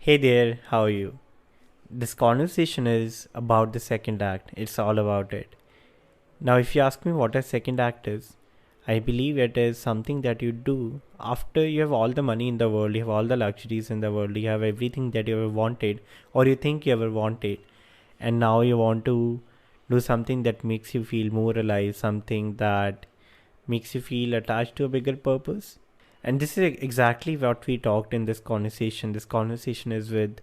Hey there, how are you? This conversation is about the second act. It's all about it. Now, if you ask me what a second act is, I believe it is something that you do after you have all the money in the world, you have all the luxuries in the world, you have everything that you ever wanted or you think you ever wanted, and now you want to do something that makes you feel more alive, something that makes you feel attached to a bigger purpose. And this is exactly what we talked in this conversation. This conversation is with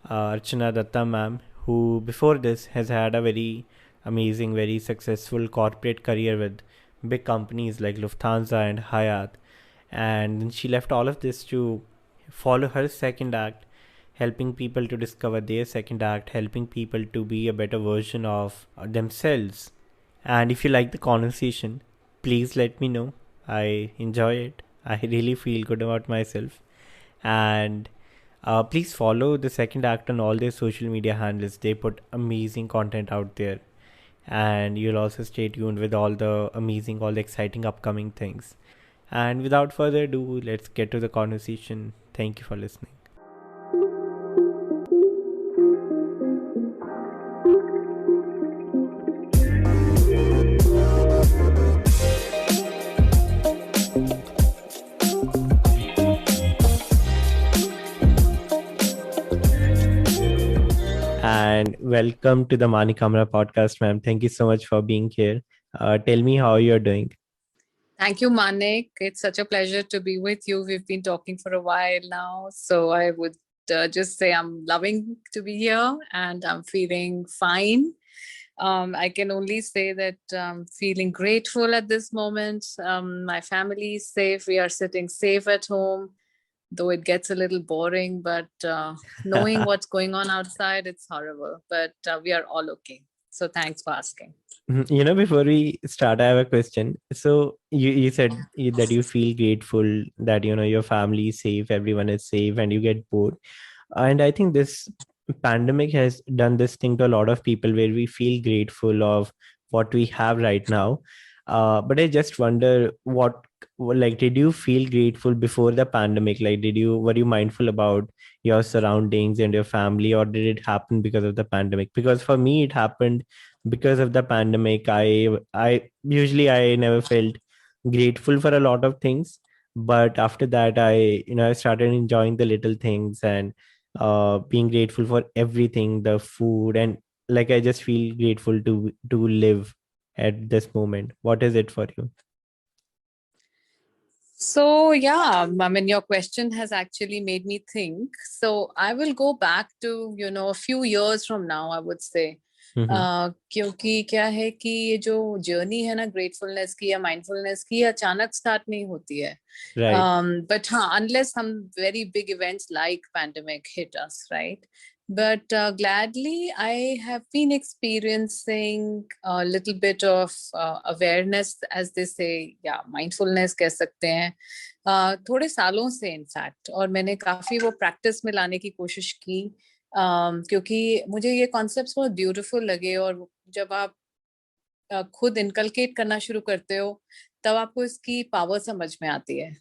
Archana Datta ma'am, who before this has had a very amazing, very successful corporate career with big companies like Lufthansa and Hyatt. And then she left all of this to follow her second act, helping people to discover their second act, helping people to be a better version of themselves. And if you like the conversation, please let me know. I enjoy it. I really feel good about myself. And please follow the second act on all their social media handles. They put amazing content out there. And you'll also stay tuned with all the amazing, all the exciting upcoming things. And without further ado, let's get to the conversation. Thank you for listening. And welcome to the Mani Kamra podcast, ma'am. Thank you so much for being here. Tell me how you're doing. Thank you, Manik. It's such a pleasure to be with you. We've been talking for a while now. So I would just say I'm loving to be here and I'm feeling fine. I can only say that I'm feeling grateful at this moment. My family is safe. We are sitting safe at home, though it gets a little boring. But knowing what's going on outside, it's horrible. But we are all okay. So thanks for asking. Before we start, I have a question. So you said that you feel grateful that, your family is safe, everyone is safe, and you get bored. And I think this pandemic has done this thing to a lot of people where we feel grateful of what we have right now. But I just wonder did you feel grateful before the pandemic? Like, were you mindful about your surroundings and your family, or did it happen because of the pandemic? Because for me, it happened because of the pandemic. I never felt grateful for a lot of things, but after that, I started enjoying the little things and being grateful for everything, the food, and like I just feel grateful to live at this moment. What is it for you? So, yeah, I mean, your question has actually made me think. So, I will go back to, a few years from now, I would say. Mm-hmm. क्योंकि क्या है कि ये जो journey है ना gratefulness की या माइंडफुलनेस की अचानक स्टार्ट नहीं होती है Right. बट हाँ unless some very big events like pandemic hit us, right? But gladly, I have been experiencing a little bit of awareness, as they say, yeah, mindfulness कह सकते हैं थोड़े सालों से इनफैक्ट और मैंने काफी वो प्रैक्टिस में लाने की कोशिश की क्योंकि मुझे ये कॉन्सेप्ट्स बहुत ब्यूटीफुल लगे और जब आप खुद इनकलकेट करना शुरू करते हो तब आपको इसकी पावर समझ में आती है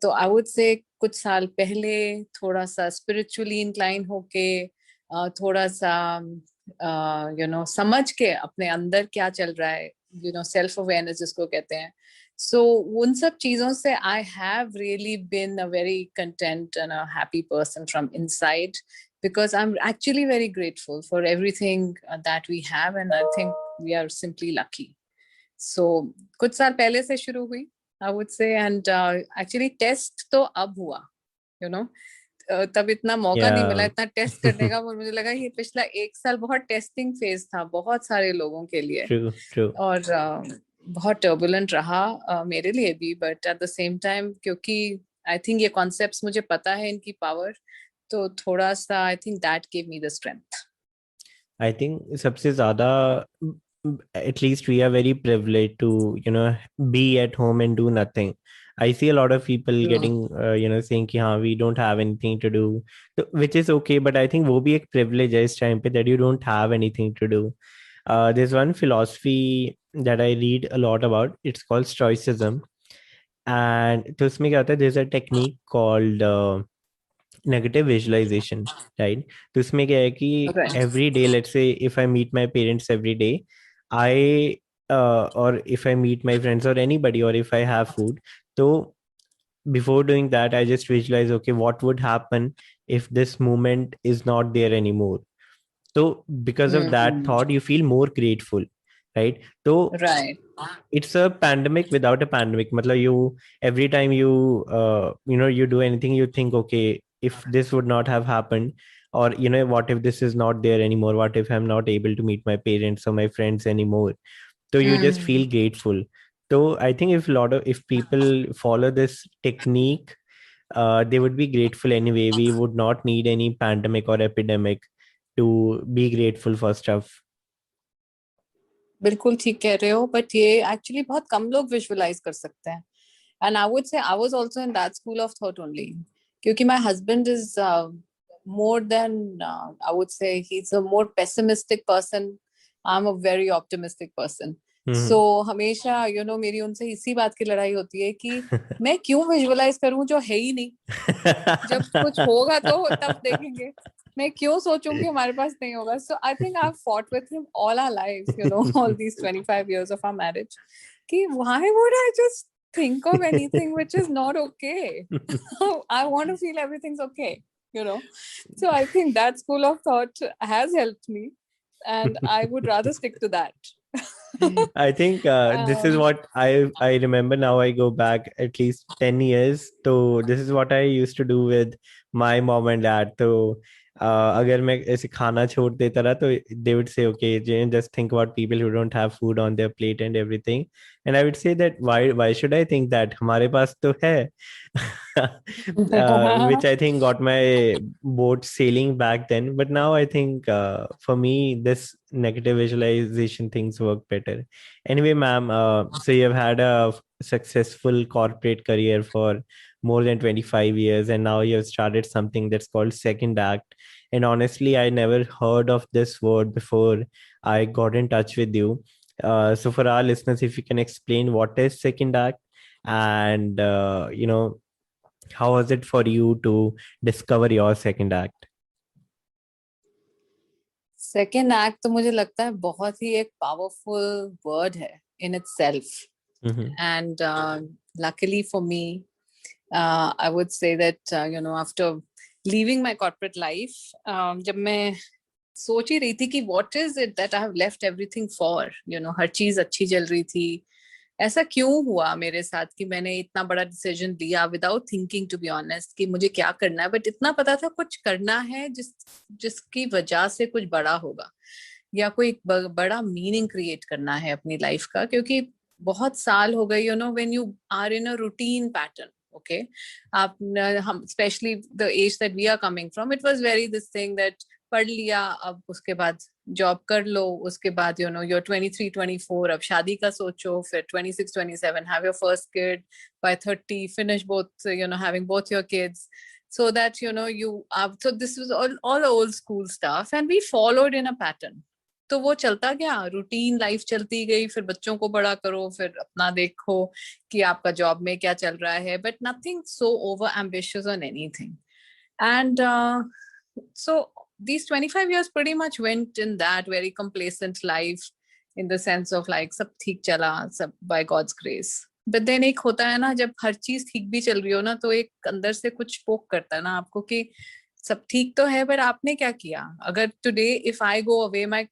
तो आई वुड से कुछ साल पहले थोड़ा सा स्पिरिचुअली इंक्लाइन होके थोड़ा सा समझ के अपने अंदर क्या चल रहा है सेल्फ अवेयरनेस जिसको कहते हैं सो उन सब चीजों से I have really been a very content and a happy person from inside because I'm actually very grateful for everything that we have and I think we are simply lucky. So कुछ साल पहले से शुरू हुई I would say and actually test तो अब हुआ you know तब इतना मौका नहीं मिला Yeah. इतना टेस्ट करने का पर मुझे लगा ये पिछला एक साल बहुत टेस्टिंग फेज था बहुत सारे लोगों के लिए True. True. और बहुत टर्बुलेंट रहा मेरे लिए भी but at the same time क्योंकि आई थिंक ये कॉन्सेप्ट्स मुझे पता है इनकी पावर तो थोड़ा सा आई think that give me the strength I think सबसे ज़्यादा, at least we are very privileged to be at home and do nothing. I see a lot of people getting saying कि हाँ we don't have anything to do, which is okay, but I think वो भी एक privilege है इस time पे that you don't have anything to do. There's one philosophy that I read a lot about. It's called Stoicism, and तो उसमें क्या होता है, there's a technique called negative visualization, right? तो इसमें क्या है कि Right. every day, let's say if I meet my parents every day, I or if I meet my friends or anybody, or if I have food, so before doing that I just visualize, okay, what would happen if this moment is not there anymore. So because of that Mm. thought you feel more grateful, right? So Right. it's a pandemic without a pandemic. Matlab, you every time you you do anything, you think, okay, if this would not have happened, or what if this is not there anymore, what if I'm not able to meet my parents or my friends anymore. So you just Mm. feel grateful. So I think if people follow this technique, they would be grateful anyway. We would not need any pandemic or epidemic to be grateful for stuff. बिल्कुल ठीक कह रहे हो, but ये actually बहुत कम लोग visualise कर सकते हैं. And I would say I was also in that school of thought only, क्योंकि my husband is more than I would say he's a more pessimistic person. I'm a very optimistic person. Hmm. So हमेशा मेरी उनसे इसी बात की लड़ाई होती है कि मैं क्यों विजुअलाइज करूं जो है ही नहीं. जब कुछ होगा तो तब देखेंगे. मैं क्यों सोचूं कि हमारे पास नहीं होगा. So I think I've fought with him all our lives, all these 25 years of our marriage. कि why would I just think of anything which is not okay? I want to feel everything's okay, So I think that school of thought has helped me, and I would rather stick to that. I think this is what I remember now. I go back at least 10 years. So this is what I used to do with my mom and dad. So अगर मैं ऐसे खाना छोड़ देता रहा तो they would say, okay, Jane, just think about people who don't have food on their plate and everything. And I would say that why should I think that? हमारे पास तो है. Which I think got my boat sailing back then. But now I think for me, this negative visualization things work better. Anyway, ma'am, so you've had a successful corporate career for more than 25 years, and now you've started something that's called Second Act. And honestly, I never heard of this word before I got in touch with you. So for our listeners, if you can explain what is Second Act, and how was it for you to discover your second act? Second act तो मुझे लगता है बहुत ही एक powerful word है in itself. Mm-hmm. And luckily for me, I would say that after leaving my corporate life, जब मैं सोच ही रही थी कि what is it that I have left everything for, हर चीज अच्छी चल रही थी. ऐसा क्यों हुआ मेरे साथ कि मैंने इतना बड़ा डिसीजन लिया without thinking, to be honest, कि मुझे क्या करना है. बट इतना पता था कुछ करना है जिसकी वजह से कुछ बड़ा होगा, या कोई बड़ा मीनिंग क्रिएट करना है अपनी लाइफ का. क्योंकि बहुत साल हो गए, when you are in a routine pattern. Okay, आप हम specially the age that we are coming from, it was very this thing that पढ़ लिया, अब उसके बाद जॉब कर लो, उसके बाद you're 23 24, अब शादी का सोचो, फिर 26 27 have your first kid, by 30 finish both, having both your kids, so that you are. So this was all the old school stuff, and we followed in a pattern. तो वो चलता गया, रूटीन लाइफ चलती गई. फिर बच्चों को बड़ा करो, फिर अपना देखो कि आपका जॉब में क्या चल रहा है, but nothing so over ambitious on anything. And so these 25 years pretty much went in that very complacent life, in the sense of like सब ठीक चला, सब by God's grace. But then एक होता है ना, जब हर चीज ठीक भी चल रही हो ना, तो एक अंदर से कुछ पोक करता है ना आपको कि सब ठीक तो है, पर आपने क्या किया. अगर today if I go away,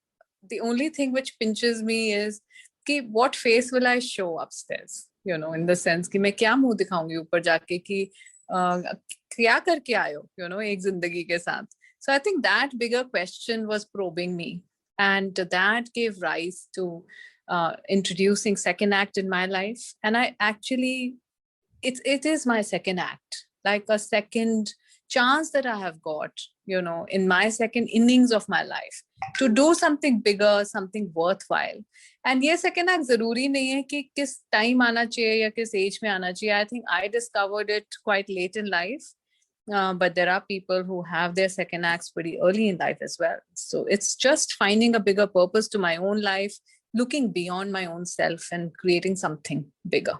the only thing which pinches me is कि what face will I show upstairs, in the sense कि मैं क्या मुंह दिखाऊंगी ऊपर जाके कि क्या करके आयो, एक जिंदगी के साथ. So I think that bigger question was probing me, and that gave rise to introducing second act in my life. And I actually, it is my second act, like a second chance that I have got, in my second innings of my life, to do something bigger, something worthwhile. And ये second act जरूरी नहीं है कि किस time आना चाहिए या किस age में आना चाहिए. I think I discovered it quite late in life. But there are people who have their second acts pretty early in life as well. So it's just finding a bigger purpose to my own life, looking beyond my own self and creating something bigger.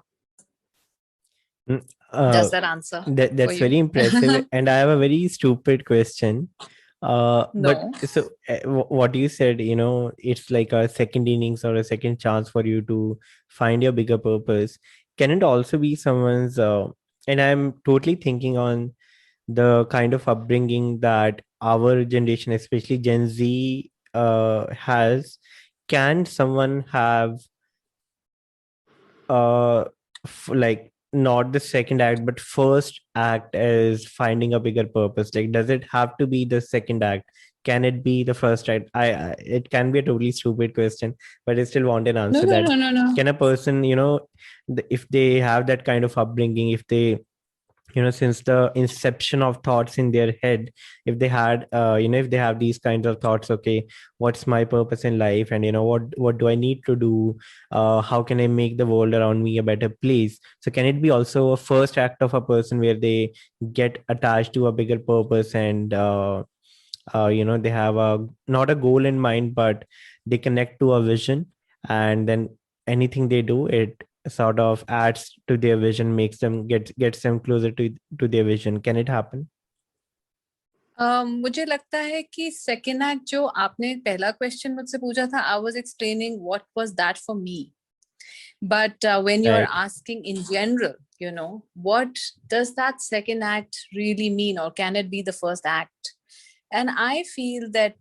Mm, Does that answer for that's you? very impressive. And I have a very stupid question. But No. so what you said, it's like a second innings or a second chance for you to find your bigger purpose. Can it also be someone's, and I'm totally thinking on the kind of upbringing that our generation, especially Gen Z, has. Can someone have uh like not the second act but first act as finding a bigger purpose? Like, does it have to be the second act? Can it be the first act? It can be a totally stupid question, but I still want an No, answer no, that no, no, no. can a person, if they have that kind of upbringing, if they, since the inception of thoughts in their head, if they had, if they have these kinds of thoughts, okay, what's my purpose in life, and what do I need to do, how can I make the world around me a better place? So can it be also a first act of a person where they get attached to a bigger purpose, and they have a not a goal in mind, but they connect to a vision, and then anything they do, it sort of adds to their vision, makes them gets them closer to their vision. Can it happen? मुझे लगता है कि second act जो आपने पहला question मुझसे पूछा था, I was explaining what was that for me. But when you are Right. asking in general, what does that second act really mean, or can it be the first act? And I feel that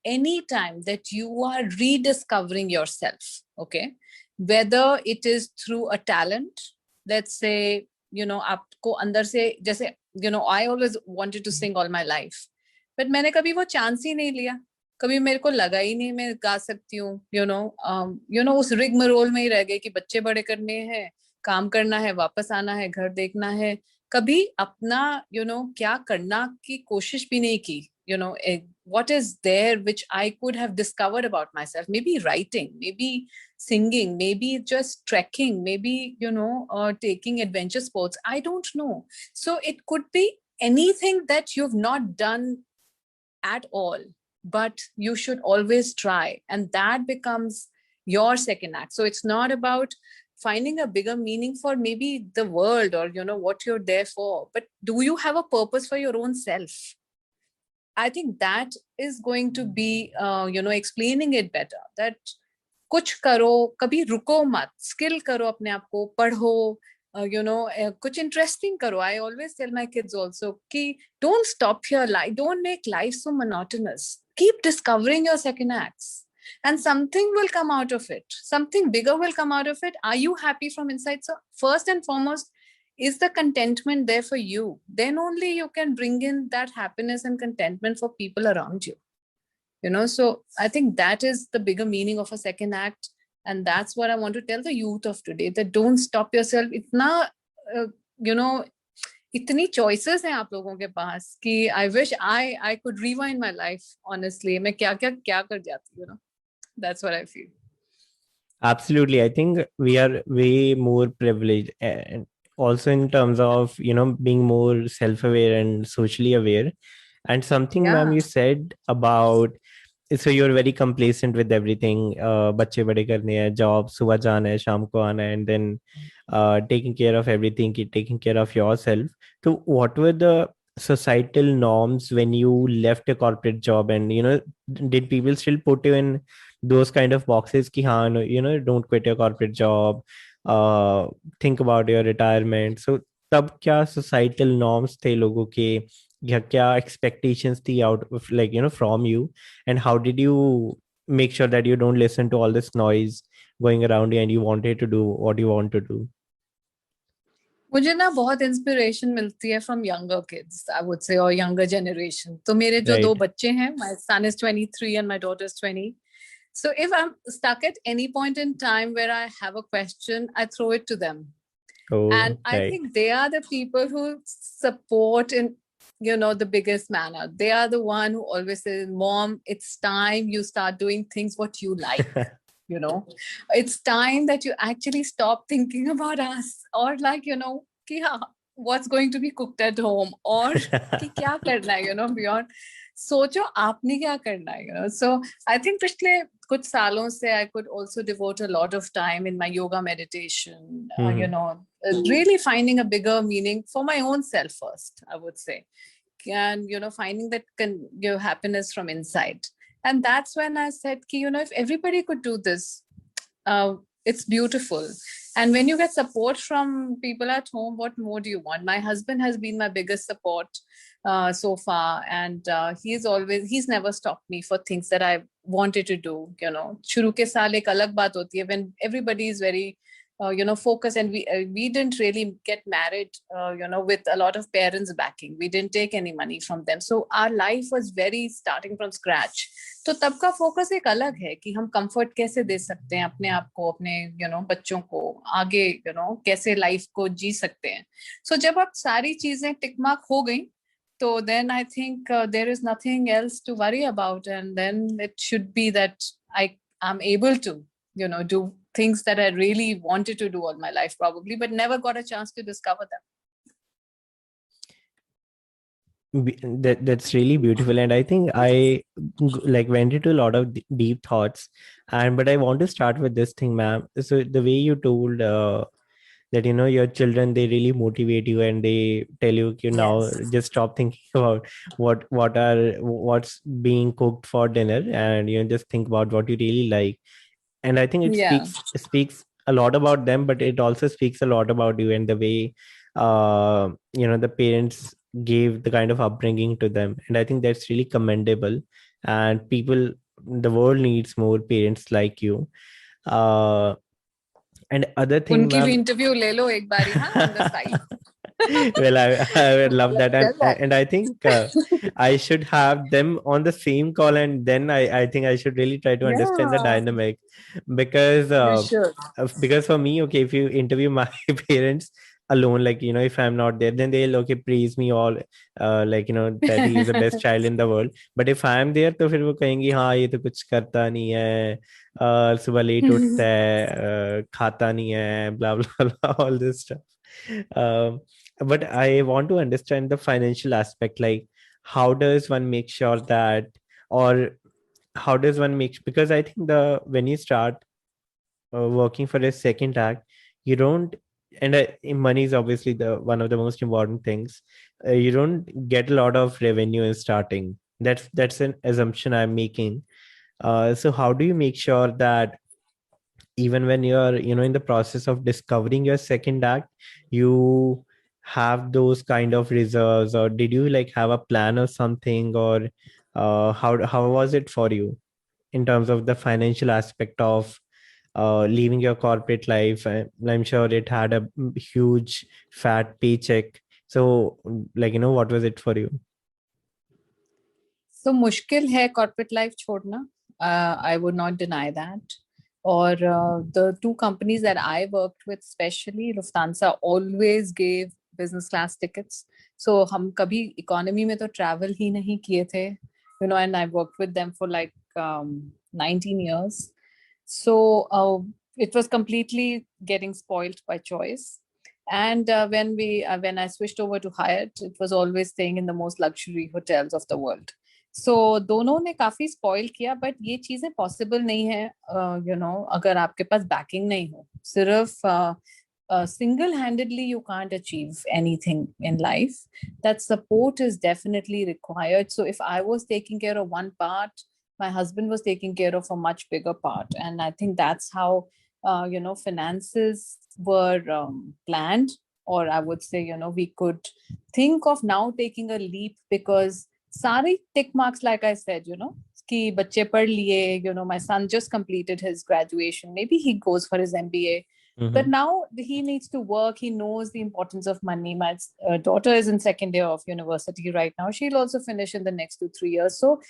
anytime that you are rediscovering yourself, okay, whether it is through a talent, let's say, आपको अंदर से जैसे, I always wanted to sing all my life, but मैंने कभी वो chance ही नहीं लिया. कभी मेरे को लगा ही नहीं मैं गा सकती हूँ. उस रिग्म रोल में ही रह गए कि बच्चे बड़े करने हैं, काम करना है, वापस आना है, घर देखना है. कभी अपना क्या करना की कोशिश भी नहीं की. What is there which I could have discovered about myself? Maybe writing, maybe singing, maybe just trekking, maybe, taking adventure sports. I don't know. So it could be anything that you've not done at all, but you should always try. And that becomes your second act. So it's not about finding a bigger meaning for maybe the world or, what you're there for, but do you have a purpose for your own self? I think that is going to be, explaining it better. That कुछ करो, कभी रुको मत, skill करो अपने आप को, पढ़ो, कुछ interesting करो. I always tell my kids also कि don't stop your life, don't make life so monotonous. Keep discovering your second acts, and something will come out of it. Something bigger will come out of it. Are you happy from inside? So first and foremost, is the contentment there for you? Then only you can bring in that happiness and contentment for people around you. So I think that is the bigger meaning of a second act. And that's what I want to tell the youth of today, that don't stop yourself. Itna, you know, इतनी choices हैं आप लोगों के पास कि I wish I could rewind my life. Honestly, मैं क्या क्या क्या कर जाती. That's what I feel. Absolutely. I think we are way more privileged, and also in terms of, being more self-aware and socially aware. And something, ma'am, Yeah. you said about, so you're very complacent with everything. बच्चे बड़े करने हैं, job, सुबह जाना है, शाम को आना है, and then taking care of everything, taking care of yourself. So what were the societal norms when you left a corporate job, and did people still put you in those kind of boxes ki haan, don't quit your corporate job, think about your retirement? So तब क्या societal norms थे लोगों के, या क्या expectations थी out of, like, from you, and how did you make sure that you don't listen to all this noise going around you and you wanted to do what you want to do? मुझे ना बहुत inspiration मिलती है from younger kids, I would से, और younger generation. तो मेरे जो दो Right. बच्चे हैं, my son is 23 and my daughter is 20. So if I'm stuck at any point in time where I have a question, I throw it to them. Oh, And I right. think they are the people who support in, the biggest manner. They are the one who always says, Mom, it's time you start doing things what you like. It's time that you actually stop thinking about us, or like, कि हाँ, what's going to be cooked at home, or कि क्या करना है, beyond. सोचो आपने क्या करना है. So I think पिछले कुछ सालों से I could also devote a lot of time in my yoga meditation, really finding a bigger meaning for my own self first, I would say. And, finding that can give happiness from inside. And that's when I said, if everybody could do this, it's beautiful. And when you get support from people at home, what more do you want? My husband has been my biggest support so far, and he's never stopped me for things that I wanted to do. शुरू के साल एक अलग बात होती है when everybody is very focused, and we didn't really get married with a lot of parents backing. We didn't take any money from them, so our life was very starting from scratch. तो तब का focus एक अलग है कि हम comfort कैसे दे सकते हैं अपने आप को, अपने बच्चों को आगे कैसे लाइफ को जी सकते हैं. सो जब अब सारी चीजें टिक मार्क हो गई, so then I think there is nothing else to worry about, and then it should be that I am able to do things that I really wanted to do all my life probably, but never got a chance to discover them. That's really beautiful, and I think I like went into a lot of deep thoughts, but I want to start with this thing, ma'am. So the way you told that your children, they really motivate you and they tell you now Yes. just stop thinking about what's being cooked for dinner, and just think about what you really like. And I think it Yeah. speaks a lot about them, but it also speaks a lot about you and the way the parents gave the kind of upbringing to them. And I think that's really commendable, and the world needs more parents like you. And other thing, उनकी भी interview ले लो एक बारी, हाँ, on the side. Well, I would love that, and I think I should have them on the same call, and then I think I should really try to understand the dynamic, because for me, okay, if you interview my parents alone, like if I'm not there, then they'll praise me all, that he is the best child in the world. But if I'm there, तो फिर वो कहेंगी हाँ ये तो कुछ करता नहीं है, सुबह लेट उठता है, खाता नहीं है, blah blah blah, all this stuff. But I want to understand the financial aspect, like how does one make sure that, or how does one make, because I think when you start working for a second act, you don't, and money is obviously the one of the most important things. You don't get a lot of revenue in starting. That's an assumption I'm making. So how do you make sure that even when you're in the process of discovering your second act, you have those kind of reserves, or did you have a plan or something, or how was it for you in terms of the financial aspect of leaving your corporate life? I'm sure it had a huge fat paycheck, so what was it for you? So मुश्किल है corporate life छोड़ना, I would not deny that. Or the two companies that I worked with, especially Lufthansa, always gave business class tickets. So हम कभी economy में तो travel ही नहीं किए थे, and I worked with them for 19 years. So it was completely getting spoiled by choice. And when I switched over to Hyatt, it was always staying in the most luxury hotels of the world. So दोनों ने काफी spoil किया, but ये चीजें possible नहीं है अगर आपके पास बैकिंग नहीं हो. सिर्फ single-handedly you can't achieve anything in life. That support is definitely required. So if I was taking care of one part, my husband was taking care of a much bigger part, and I think that's how finances were planned, or I would say we could think of now taking a leap, because सारी tick marks, like I said, कि बच्चे पढ़ लिए, my son just completed his graduation, maybe he goes for his MBA. But now he needs to work. He knows the importance of money. My daughter is in second year of university right now. She'll also finish in the next 2-3 years. So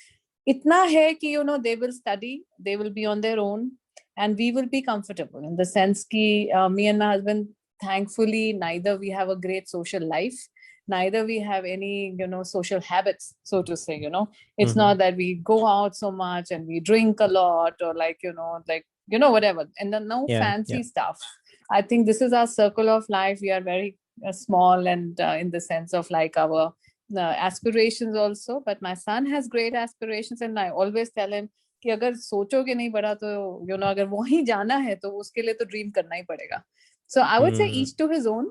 itna hai ki they will study, they will be on their own, and we will be comfortable, in the sense ki me and my husband, thankfully, neither we have a great social life, neither we have any social habits, so to say. It's not that we go out so much and we drink a lot, or whatever, and then no fancy stuff. I think this is our circle of life. We are very small, and in the sense of our aspirations also. But my son has great aspirations, and I always tell him, कि अगर सोचोगे नहीं बड़ा तो अगर वहीं जाना है तो उसके लिए तो ड्रीम करना ही पड़ेगा. So I would say each to his own.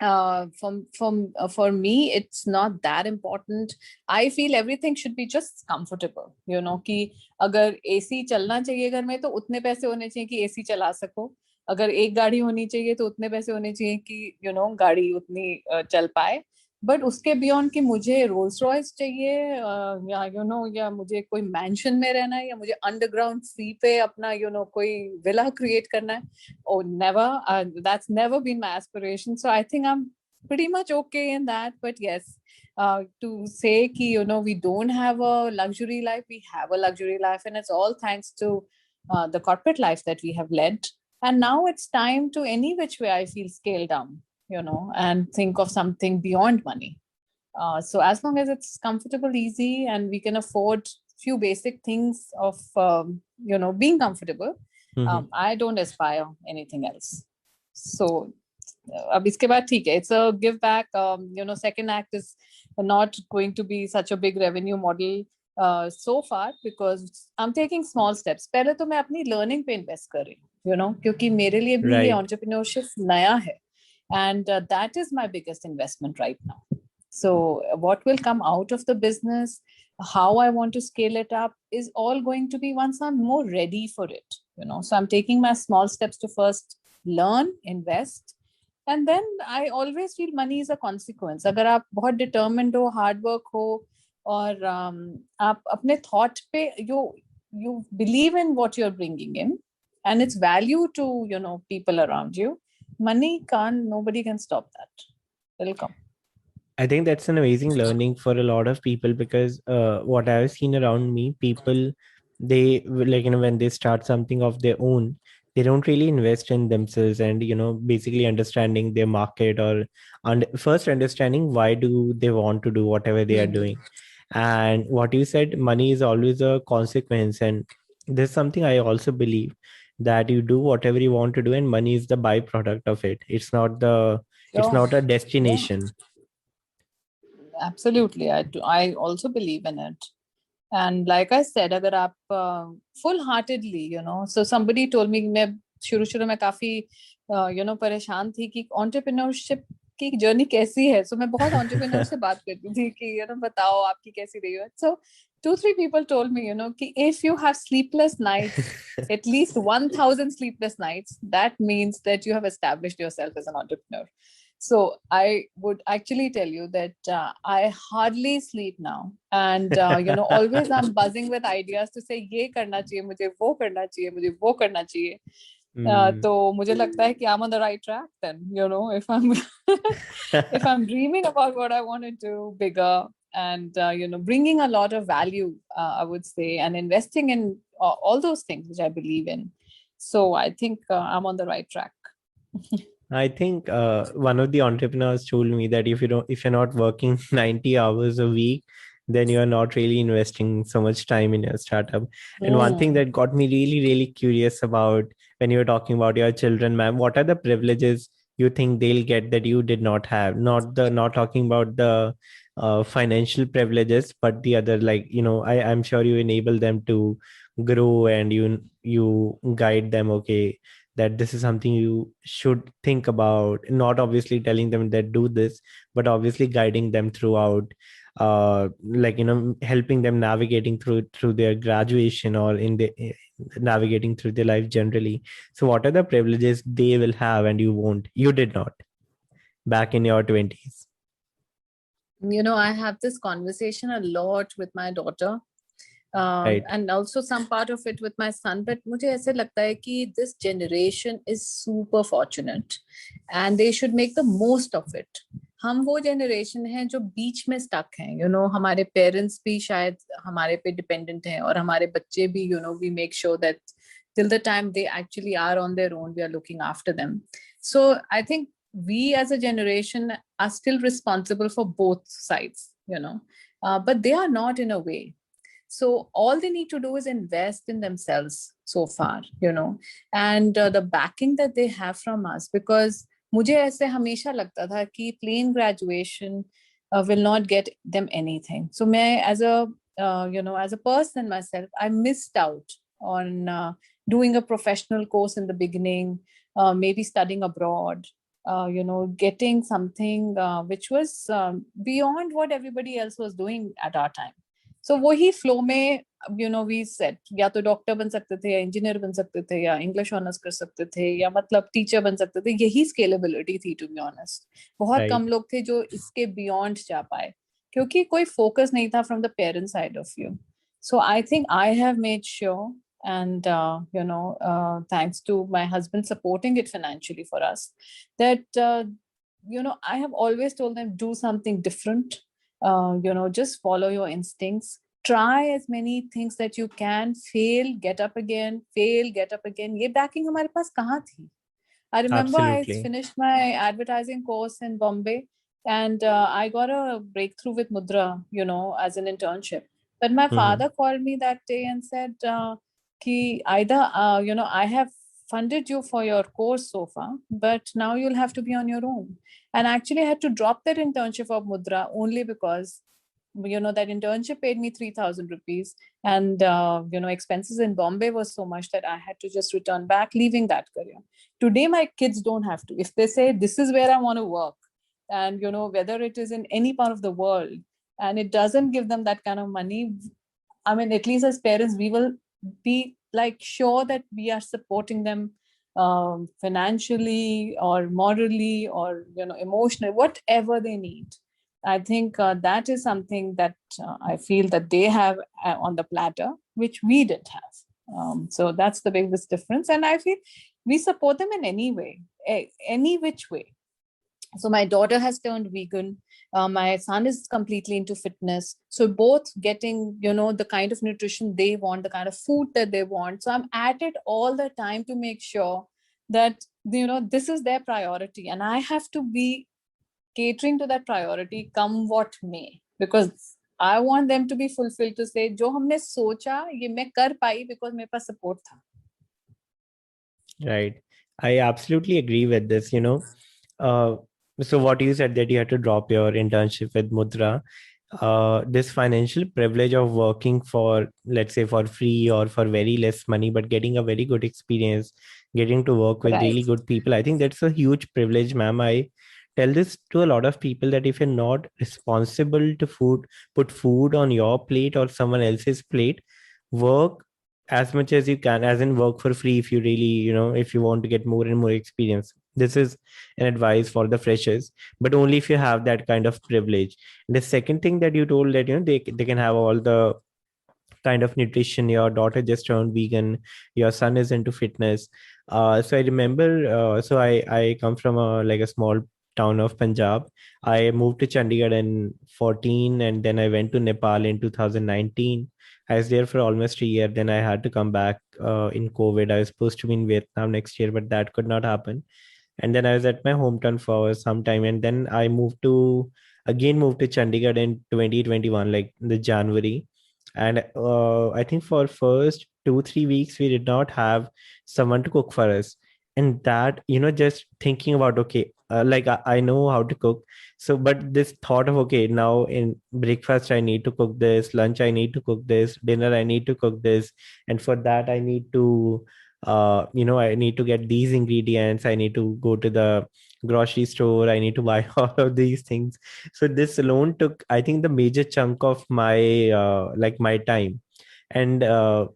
For me it's not that important. I feel everything should be just comfortable, कि अगर एसी चलना चाहिए घर में तो उतने पैसे होने चाहिए कि एसी चला सको. अगर एक गाड़ी होनी चाहिए तो उतने पैसे होने चाहिए कि गाड़ी उतनी चल पाए. बट उसके बियॉन्ड कि मुझे रोल्स रॉयस चाहिए, या या मुझे कोई मैंशन में रहना है, या मुझे अंडरग्राउंड सी पे अपना कोई विला क्रिएट करना है. Oh, never. That's never been my aspiration. So I think I'm pretty much okay in that. But yes, to say ki, we don't have a luxury life, we have a luxury life, and it's all thanks to the corporate life that we have led. And now it's time to any which way I feel scale down, and think of something beyond money. So as long as it's comfortable, easy, and we can afford few basic things of being comfortable, I don't aspire anything else. So अब इसके बाद ठीक है, it's a give back. Second act is not going to be such a big revenue model so far, because I'm taking small steps. पहले तो मैं अपनी learning पे invest कर रही हूँ, क्योंकि मेरे लिए भी ये entrepreneurship नया है, and that is my biggest investment right now. So what will come out of the business, how I want to scale it up, is all going to be once I'm more ready for it. So I'm taking my small steps to first learn, invest, and then I always feel money is a consequence. अगर आप बहुत determined हो, hard work हो, और आप अपने thought पे you believe in what you're bringing in, and it's value to people around you, nobody can stop that. It'll come. I think that's an amazing learning for a lot of people, because what I've seen around me, people, they like, when they start something of their own, they don't really invest in themselves and, basically understanding their market, or first understanding why do they want to do whatever they are doing. And what you said, money is always a consequence. And there's something I also believe, that you do whatever you want to do and money is the byproduct of it. It's not a destination. Absolutely, I also believe in it. And like I said, अगर आप full heartedly, so somebody told me, मैं शुरू में काफी परेशान थी कि entrepreneurship की जर्नी कैसी है. So मैं बहुत entrepreneur से बात करती थी कि बताओ आपकी कैसी रही हो. So 2-3 people told me, कि if you have sleepless nights, at least 1,000 sleepless nights, that means that you have established yourself as an entrepreneur. So I would actually tell you that I hardly sleep now, and always I'm buzzing with ideas to say ये करना चाहिए मुझे, वो करना चाहिए मुझे, वो करना चाहिए. तो मुझे लगता है कि I'm on the right track then. If I'm if I'm dreaming about what I want to do bigger, and bringing a lot of value, I would say, and investing in all those things which I believe in. So I think I'm on the right track. I think one of the entrepreneurs told me that if you're not working 90 hours a week, then you are not really investing so much time in your startup. And one thing that got me really, really curious about, when you were talking about your children, ma'am, what are the privileges you think they'll get that you did not have? Not talking about the financial privileges, but the other, like, I'm sure you enable them to grow, and you guide them, okay, that this is something you should think about, not obviously telling them that do this, but obviously guiding them throughout, like, helping them navigating through their graduation, or in the navigating through their life generally. So what are the privileges they will have and you did not back in your 20s? I have this conversation a lot with my daughter, Right. and also some part of it with my son. But मुझे ऐसे लगता है कि this generation is super fortunate and they should make the most of it. हम वो generation है जो बीच में stuck हैं. हमारे parents भी शायद हमारे पे dependent हैं, और हमारे बच्चे भी, we make sure that till the time they actually are on their own, we are looking after them. So I think we as a generation are still responsible for both sides, but they are not in a way. So all they need to do is invest in themselves so far, and the backing that they have from us, because मुझे ऐसे हमेशा लगता था कि plain graduation will not get them anything. So मैं as a as a person myself, I missed out on doing a professional course in the beginning, maybe studying abroad, getting something which was beyond what everybody else was doing at our time. So वही flow में, we said या तो doctor बन सकते थे, या engineer बन सकते थे, या इंग्लिश ऑनर्स कर सकते थे, या मतलब टीचर बन सकते थे. यही स्केलेबिलिटी थी, टू बी ऑनेस्ट. बहुत Right. कम लोग थे जो इसके बियॉन्ड जा पाए, क्योंकि कोई फोकस नहीं था from the parent side of you. So I think I have made sure, and thanks to my husband supporting it financially for us, that I have always told them, do something different. Just follow your instincts, try as many things that you can, fail, get up again, fail, get up again. ये backing हमारे पास कहाँ थी? I remember I Absolutely. finished my advertising course in Bombay, and I got a breakthrough with Mudra, as an internship. But my father called me that day and said, ki either, I have funded you for your course so far, but now you'll have to be on your own. And actually, I had to drop that internship of Mudra only because, that internship paid me 3,000 rupees. And, expenses in Bombay was so much that I had to just return back, leaving that career. Today, my kids don't have to. If they say, this is where I want to work, and, whether it is in any part of the world, and it doesn't give them that kind of money, I mean, at least as parents, we will be like sure that we are supporting them financially or morally or emotionally, whatever they need. I think that is something that I feel that they have on the platter, which we didn't have. So that's the biggest difference, and I feel we support them in any way, any which way. So my daughter has turned vegan. My son is completely into fitness, so both getting the kind of nutrition they want, the kind of food that they want. So I'm at it all the time to make sure that this is their priority, and I have to be catering to that priority come what may, because I want them to be fulfilled, to say जो हमने सोचा ये मैं कर पाई because मेरे पास support था. Right. I absolutely agree with this. So what you said, that you had to drop your internship with Mudra, this financial privilege of working for, let's say, for free or for very less money, but getting a very good experience, getting to work with really Right. good people, I think that's a huge privilege, ma'am. I tell this to a lot of people, that if you're not responsible to put food on your plate or someone else's plate, work as much as you can, as in work for free, if you really, if you want to get more and more experience. This is an advice for the freshers, but only if you have that kind of privilege. The second thing that you told, that they can have all the kind of nutrition. Your daughter just turned vegan, your son is into fitness. So I remember, so I come from a small town of Punjab. I moved to Chandigarh in 14, and then I went to Nepal in 2019. I was there for almost a year. Then I had to come back in COVID. I was supposed to be in Vietnam next year, but that could not happen. And then I was at my hometown for some time, and then I moved to Chandigarh in 2021, like the January. And I think for first 2-3 weeks we did not have someone to cook for us. And that, just thinking about, okay, like I know how to cook, so but this thought of, okay, now in breakfast I need to cook this, lunch I need to cook this, dinner I need to cook this, and for that I need to I need to get these ingredients, I need to go to the grocery store, I need to buy all of these things. So this alone took, I think, the major chunk of my my time. And uh,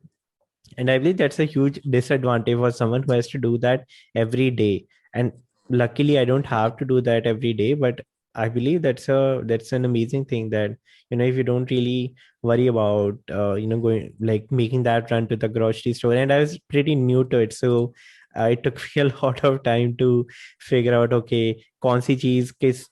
and I believe that's a huge disadvantage for someone who has to do that every day. And luckily I don't have to do that every day, but I believe that's an amazing thing, that if you don't really worry about going, like, making that run to the grocery store. And I was pretty new to it, so it took me a lot of time to figure out, okay, कौन सी चीज किस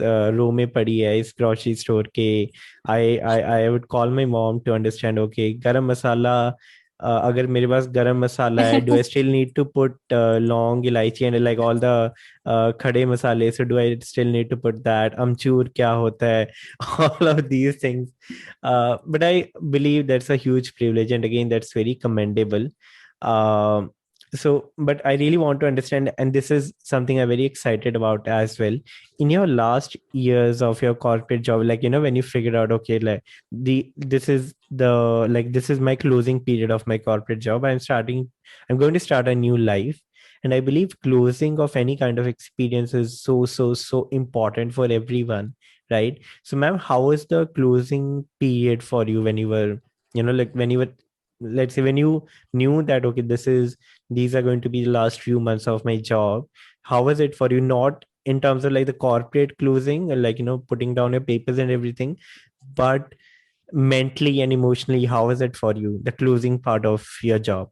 रो में पड़ी है इस grocery store के. I would call my mom to understand, okay, garam masala, अगर मेरे पास गरम मसाला है, do I still need to put long इलायची and like all the खड़े मसाले, so do I still need to put that, अमचूर क्या होता है, all of these things. But I believe that's a huge privilege, and again, that's very commendable. So, but I really want to understand, and this is something I'm very excited about as well. In your last years of your corporate job, like, when you figured out, okay, like this is my closing period of my corporate job. I'm going to start a new life. And I believe closing of any kind of experience is so, so, so important for everyone, right? So, ma'am, how was the closing period for you when you were, like when you were, let's say when you knew that, okay, these are going to be the last few months of my job. How was it for you? Not in terms of like the corporate closing, or like, putting down your papers and everything, but mentally and emotionally, how was it for you, the closing part of your job?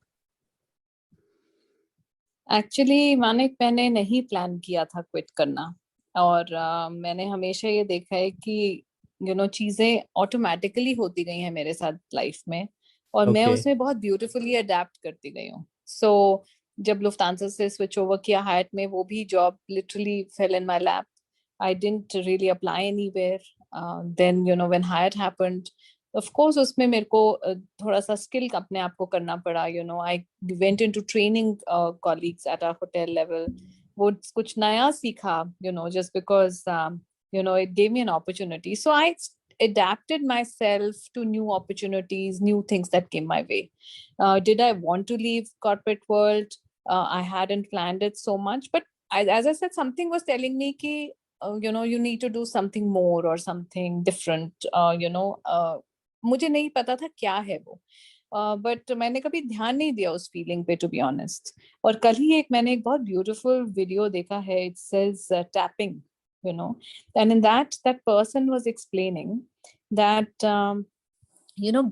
Actually Manik मैंने नहीं plan किया था quit करना। और मैंने हमेशा ये देखा है कि चीजें ऑटोमेटिकली होती गई हैं मेरे साथ लाइफ में, और मैं Okay. उसमें बहुत ब्यूटीफुली अडेप्ट करती गई हूँ। सो जब लुफ्तांसा से स्विच ओवर किया हायट में, वो भी job literally fell in my lap. I didn't really apply anywhere. Then when Hyatt happened, of course उसमें मेरे को थोड़ा सा स्किल अपने आप को करना पड़ा। I went into training colleagues at a hotel level. वो कुछ नया सीखा, just because it gave me an opportunity. So I adapted myself to new opportunities, new things that came my way. Did I want to leave corporate world? I hadn't planned it so much, but as I said, something was telling me ki, you need to do something more or something different. मुझे नहीं पता था क्या है वो, but मैंने कभी ध्यान नहीं दिया उस फीलिंग पे, टू बी ऑनेस्ट। और कल ही मैंने एक बहुत ब्यूटीफुल वीडियो देखा है, it says tapping, and in that person was explaining that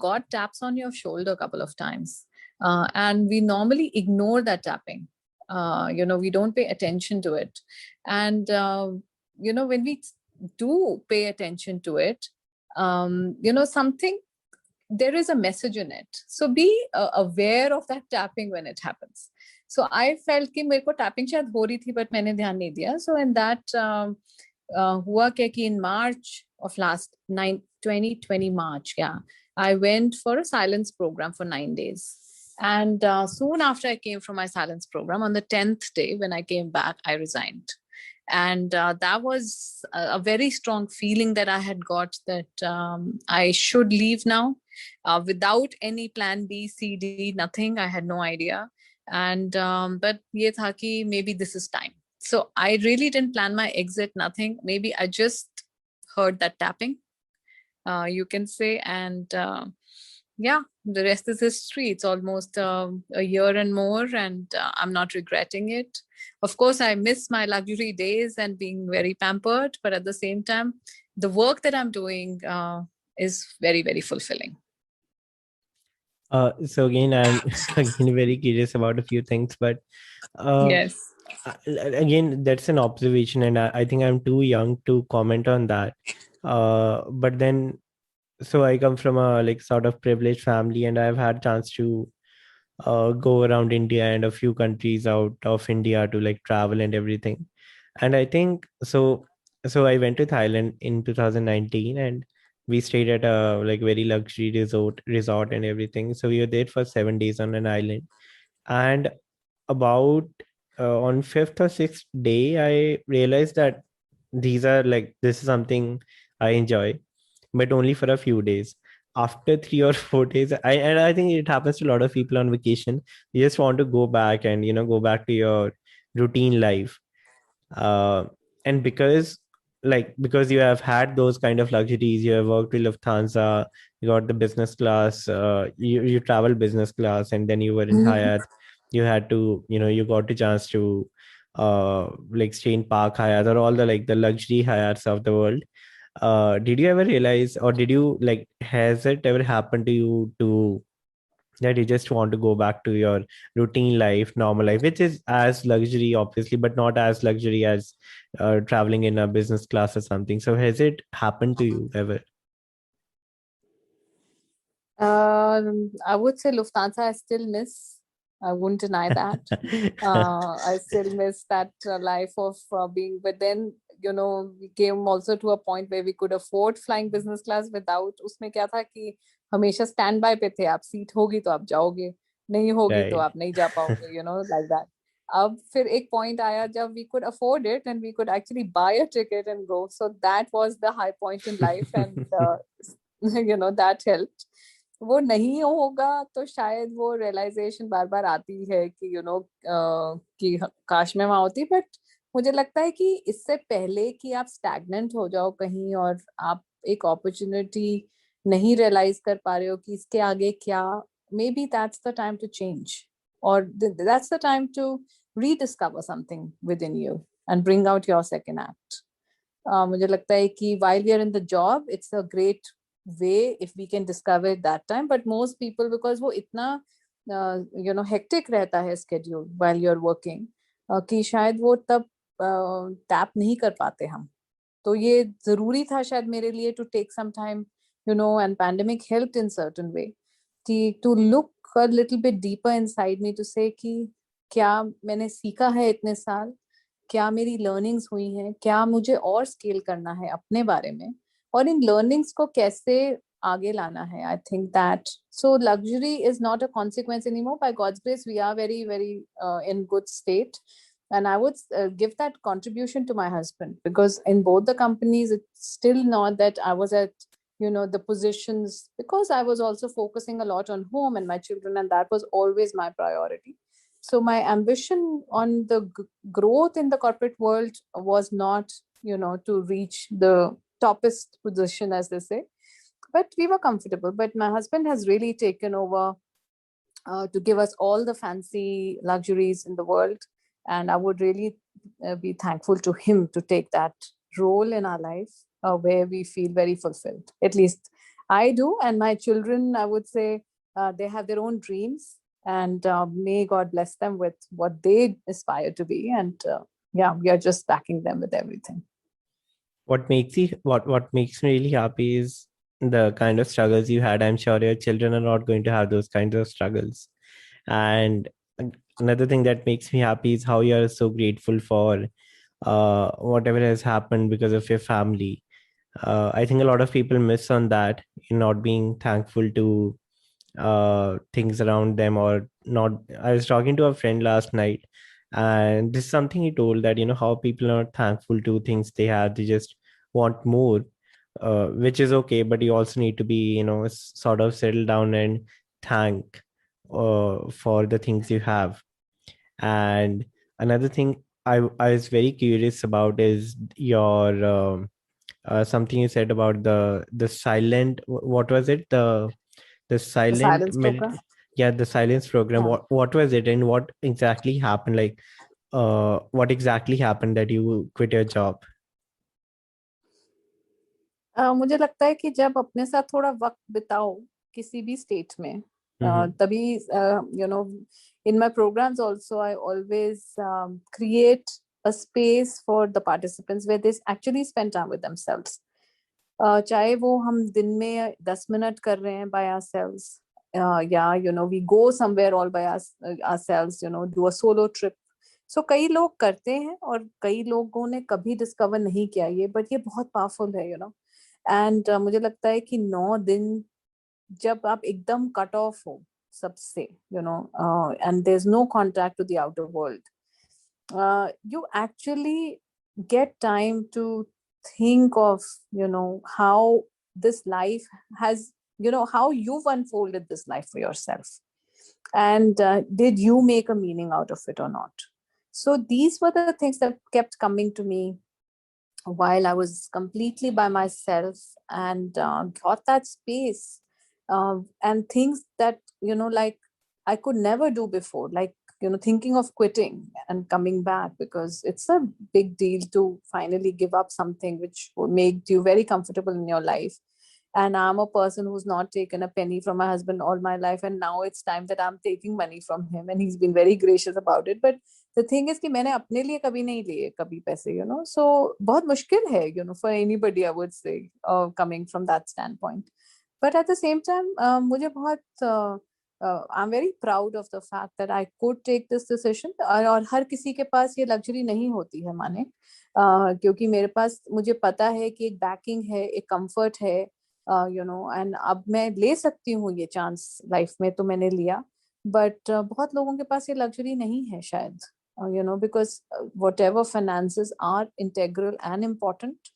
God taps on your shoulder a couple of times, and we normally ignore that tapping. We don't pay attention to it, and when we do pay attention to it, something, there is a message in it. So be aware of that tapping when it happens. So I felt कि मेरे को tapping शायद हो रही थी, but मैंने ध्यान नहीं दिया. So in that हुआ क्या कि in March of last 2020 March, yeah, I went for a silence program for 9 days. And soon after I came from my silence program, on the 10th day when I came back, I resigned. And that was a very strong feeling that I had got, that I should leave now, without any plan B, C, D, nothing. I had no idea. And but ye tha ki maybe this is time. So I really didn't plan my exit, nothing. Maybe I just heard that tapping, you can say. And yeah, the rest is history. It's almost a year and more, and I'm not regretting it. Of course, I miss my luxury days and being very pampered, but at the same time, the work that I'm doing is very, very fulfilling. So again, I'm again very curious about a few things, but Yes. again, that's an observation, and I think I'm too young to comment on that. But then, so I come from a like sort of privileged family, and I've had chance to go around India and a few countries out of India to like travel and everything. And I think so. So I went to Thailand in 2019, and we stayed at a like very luxury resort and everything. So we were there for 7 days on an island, and about on fifth or sixth day, I realized that this is something I enjoy, but only for a few days. After 3 or 4 days, I think it happens to a lot of people on vacation. You just want to go back and go back to your routine life. Uh, and because you have had those kind of luxuries, you have worked with Lufthansa, you got the business class, you travel business class, and then you were in Hyatt. You had to, you got a chance to like stay in Park Hyatt or all the like the luxury Hyatts of the world. Did you ever realize, or did you like, has it ever happened to you to that you just want to go back to your routine life, normal life, which is as luxury obviously, but not as luxury as traveling in a business class or something? So has it happened to you ever? I would say Lufthansa I still miss. I wouldn't deny that. I still miss that life of being, but then, we came also to a point where we could afford flying business class without, उसमें क्या था कि हमेशा stand by पे थे, आप seat होगी तो आप जाओगे, नहीं होगी तो Right. आप नहीं जा पाओगे, लाइक दैट. अब फिर एक पॉइंट आया जब we could afford it and we could actually buy a ticket and go, so that was the high point in life and that helped. वो नहीं होगा तो शायद वो रियलाइजेशन बार बार आती है कि कि काश मैं वहां होती. बट मुझे लगता है कि इससे पहले कि आप स्टैग्नेंट हो जाओ कहीं और आप एक अपॉर्चुनिटी नहीं रियलाइज कर पा रहे हो कि इसके आगे क्या, maybe that's the time to change, or that's the time to rediscover something within you and bring out your second act. मुझे लगता है कि while we are in the job, it's a great way if we can discover it that time. But most people, because वो इतना hectic रहता है schedule while you're working, कि शायद वो तब टैप नहीं कर पाते हम. तो ये जरूरी था शायद मेरे लिए to take some time, and pandemic helped in certain way कि to look a little bit deeper inside me to say कि क्या मैंने सीखा है इतने साल, क्या मेरी लर्निंग्स हुई हैं, क्या मुझे और स्केल करना है अपने बारे में, और इन लर्निंग्स को कैसे आगे लाना है. I think that so luxury is not a consequence anymore. By God's grace we are very very in good state, and I would give that contribution to my husband, because in both the companies it's still not that I was at the positions, because I was also focusing a lot on home and my children, and that was always my priority. So my ambition on the growth in the corporate world was not to reach the toppest position, as they say, but we were comfortable. But my husband has really taken over to give us all the fancy luxuries in the world, and I would really be thankful to him to take that role in our life, where we feel very fulfilled. At least I do, and my children, I would say, they have their own dreams, and may God bless them with what they aspire to be. And yeah, we are just backing them with everything. What makes me really happy is the kind of struggles you had. I'm sure your children are not going to have those kinds of struggles. And another thing that makes me happy is how you are so grateful for whatever has happened because of your family. I think a lot of people miss on that, in not being thankful to things around them, or not. I was talking to a friend last night, and this is something he told, that how people are not thankful to things they have, they just want more, which is okay, but you also need to be sort of settle down and thank for the things you have. And another thing I was very curious about is your something you said about the silent, what was it, the The silent silence program. yeah, the silence program. Yeah. What was it, and what exactly happened, like what exactly happened that you quit your job? मुझे लगता है कि जब अपने साथ थोड़ा वक्त बिताओ किसी भी स्टेट में, Mm-hmm. तभी in my programs also I always create a space for the participants where they actually spend time with themselves. चाहे वो हम दिन में 10 मिनट कर रहे हैं by ourselves, या we go somewhere all by ourselves, do a solo trip. So कई लोग करते हैं और कई लोगों ने कभी डिस्कवर नहीं किया ये, बट ये बहुत पावरफुल है. एंड मुझे लगता है कि 9 दिन जब आप एकदम कट ऑफ हो सबसे, and there is no contact to the outer world, you actually get time to think of how this life has, how you've unfolded this life for yourself, and did you make a meaning out of it or not. So these were the things that kept coming to me while I was completely by myself, and got that space, and things that like I could never do before, like thinking of quitting and coming back, because it's a big deal to finally give up something which will make you very comfortable in your life. And I'm a person who's not taken a penny from my husband all my life, and now it's time that I'm taking money from him, and he's been very gracious about it. But the thing is कि मैंने अपने लिए कभी नहीं लिए कभी पैसे, so बहुत मुश्किल है, for anybody, I would say, coming from that standpoint. But at the same time, मुझे बहुत I'm very proud of the fact that I could take this decision. और हर किसी के पास ये लग्जरी नहीं होती है माने, क्योंकि मेरे पास, मुझे पता है कि एक बैकिंग है, एक कंफर्ट है, एंड अब मैं ले सकती हूँ ये चांस लाइफ में, तो मैंने लिया. बट बहुत लोगों के पास ये लग्जरी नहीं है शायद, because whatever finances are integral and important.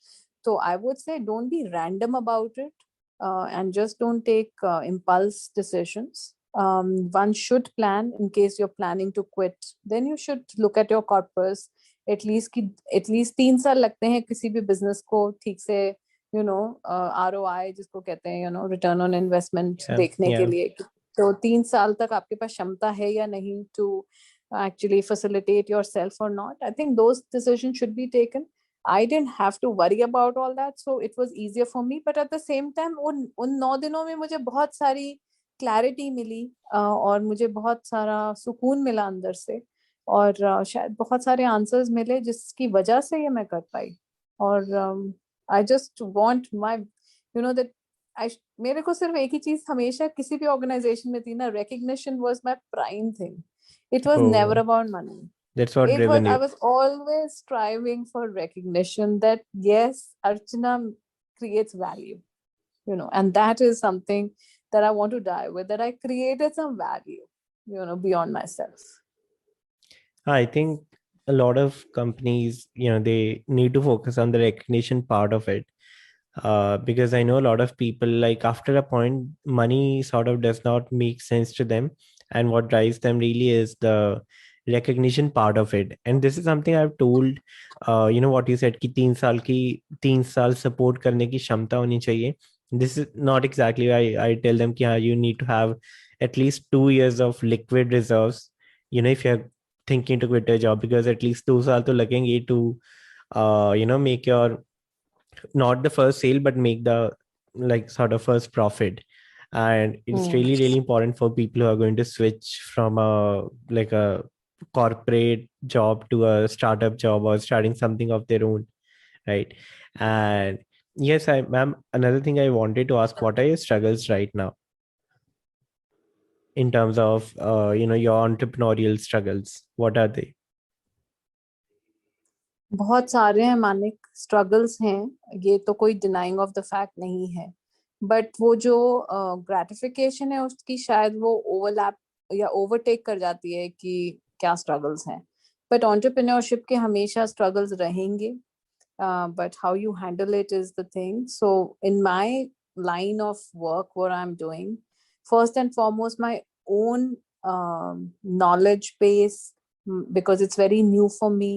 So I would say don't be random about it, and just don't take impulse decisions. One should plan in case you're planning to quit. Then you should look at your corpus. At least 3 साल लगते हैं किसी भी business को ठीक से ROI जिसको कहते हैं return on investment Yeah, देखने के yeah. लिए, तो 3 साल तक आपके पास क्षमता है या नहीं to actually facilitate yourself or not. I think those decisions should be taken. I didn't have to worry about all that, so it was easier for me. But at the same time, उन 9 दिनों में मुझे बहुत सारी clarity मिली, और मुझे बहुत सारा सुकून मिला अंदर से, और शायद बहुत सारे आंसर्स मिले जिसकी वजह से ये मैं कर पाई. और I just want my that मेरे को सिर्फ एक ही चीज हमेशा किसी भी ऑर्गेनाइजेशन में थी ना, recognition was my prime thing. It was never Oh, about money. that's what It was, driven I you. was always striving for recognition that yes, Archana creates value, and that is something that I want to die with, that I created some value, beyond myself. I think a lot of companies, they need to focus on the recognition part of it. Because I know a lot of people, like after a point, money sort of does not make sense to them. And what drives them really is the recognition part of it. And this is something I've told, what you said, कि 3 साल support करने की क्षमता होनी चाहिए. This is not exactly why I tell them कि you need to have at least 2 years of liquid reserves. If you're thinking to quit a job, because at least 2 साल तो लगेंगे to, make your not the first sale but make the like sort of first profit. And it's Hmm. really important for people who are going to switch from a corporate job to a startup job or starting something of their own, right? And yes, ma'am, another thing I wanted to ask, what are your struggles right now in terms of your entrepreneurial struggles? What are they? बहुत सारे हैं Manik, struggles हैं, ये तो कोई denying of the fact नहीं है. But वो जो ग्रेटिफिकेशन है उसकी शायद वो ओवरलैप या ओवरटेक कर जाती है कि क्या स्ट्रगल्स हैं. बट एंटरप्रेन्योरशिप के हमेशा स्ट्रगल्स रहेंगे, but how you handle it is the thing. So in my line of work, what I'm doing, first and foremost, my own knowledge base, because it's very new for me.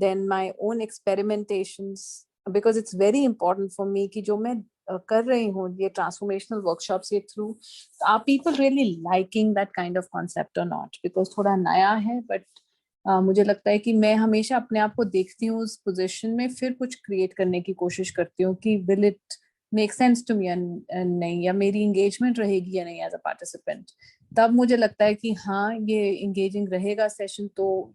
Then my own experimentations, because it's very important for me कि जो मैं कर रही हूँ ये transformational workshops के through, are people really liking that kind of concept or not? Because थोड़ा नया है, but मुझे लगता है कि मैं हमेशा अपने आप को देखती हूँ उस पोजीशन में, फिर कुछ क्रिएट करने की कोशिश करती हूँ कि will it make sense to me नहीं, या मेरी एंगेजमेंट रहेगी या नहीं एज अ पार्टिसिपेंट. तब मुझे लगता है कि हाँ ये एंगेजिंग रहेगा सेशन. तो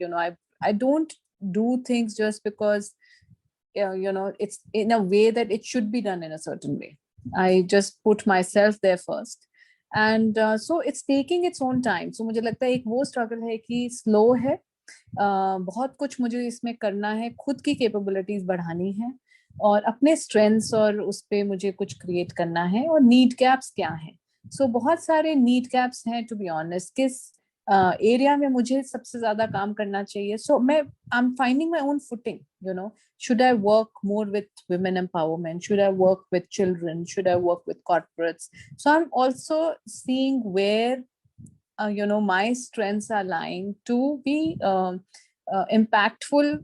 I don't do things just because it's in a way that it should be done in a certain way. I just put myself there first, and so it's taking its own time. So मुझे लगता है एक वो struggle है कि slow है, बहुत कुछ मुझे इसमें करना है, खुद की कैपेबिलिटीज बढ़ानी है, और अपने स्ट्रेंथ्स और उस पे मुझे कुछ क्रिएट करना है, और नीड गैप्स क्या हैं. सो बहुत सारे नीड गैप्स हैं टू बी ऑनेस्ट, किस एरिया में मुझे सबसे ज्यादा काम करना चाहिए. सो मैं I am finding my own footing. Should I work more with women empowerment? Should I work with children? Should I work with corporates? So I'm also seeing where my strengths are lying to be impactful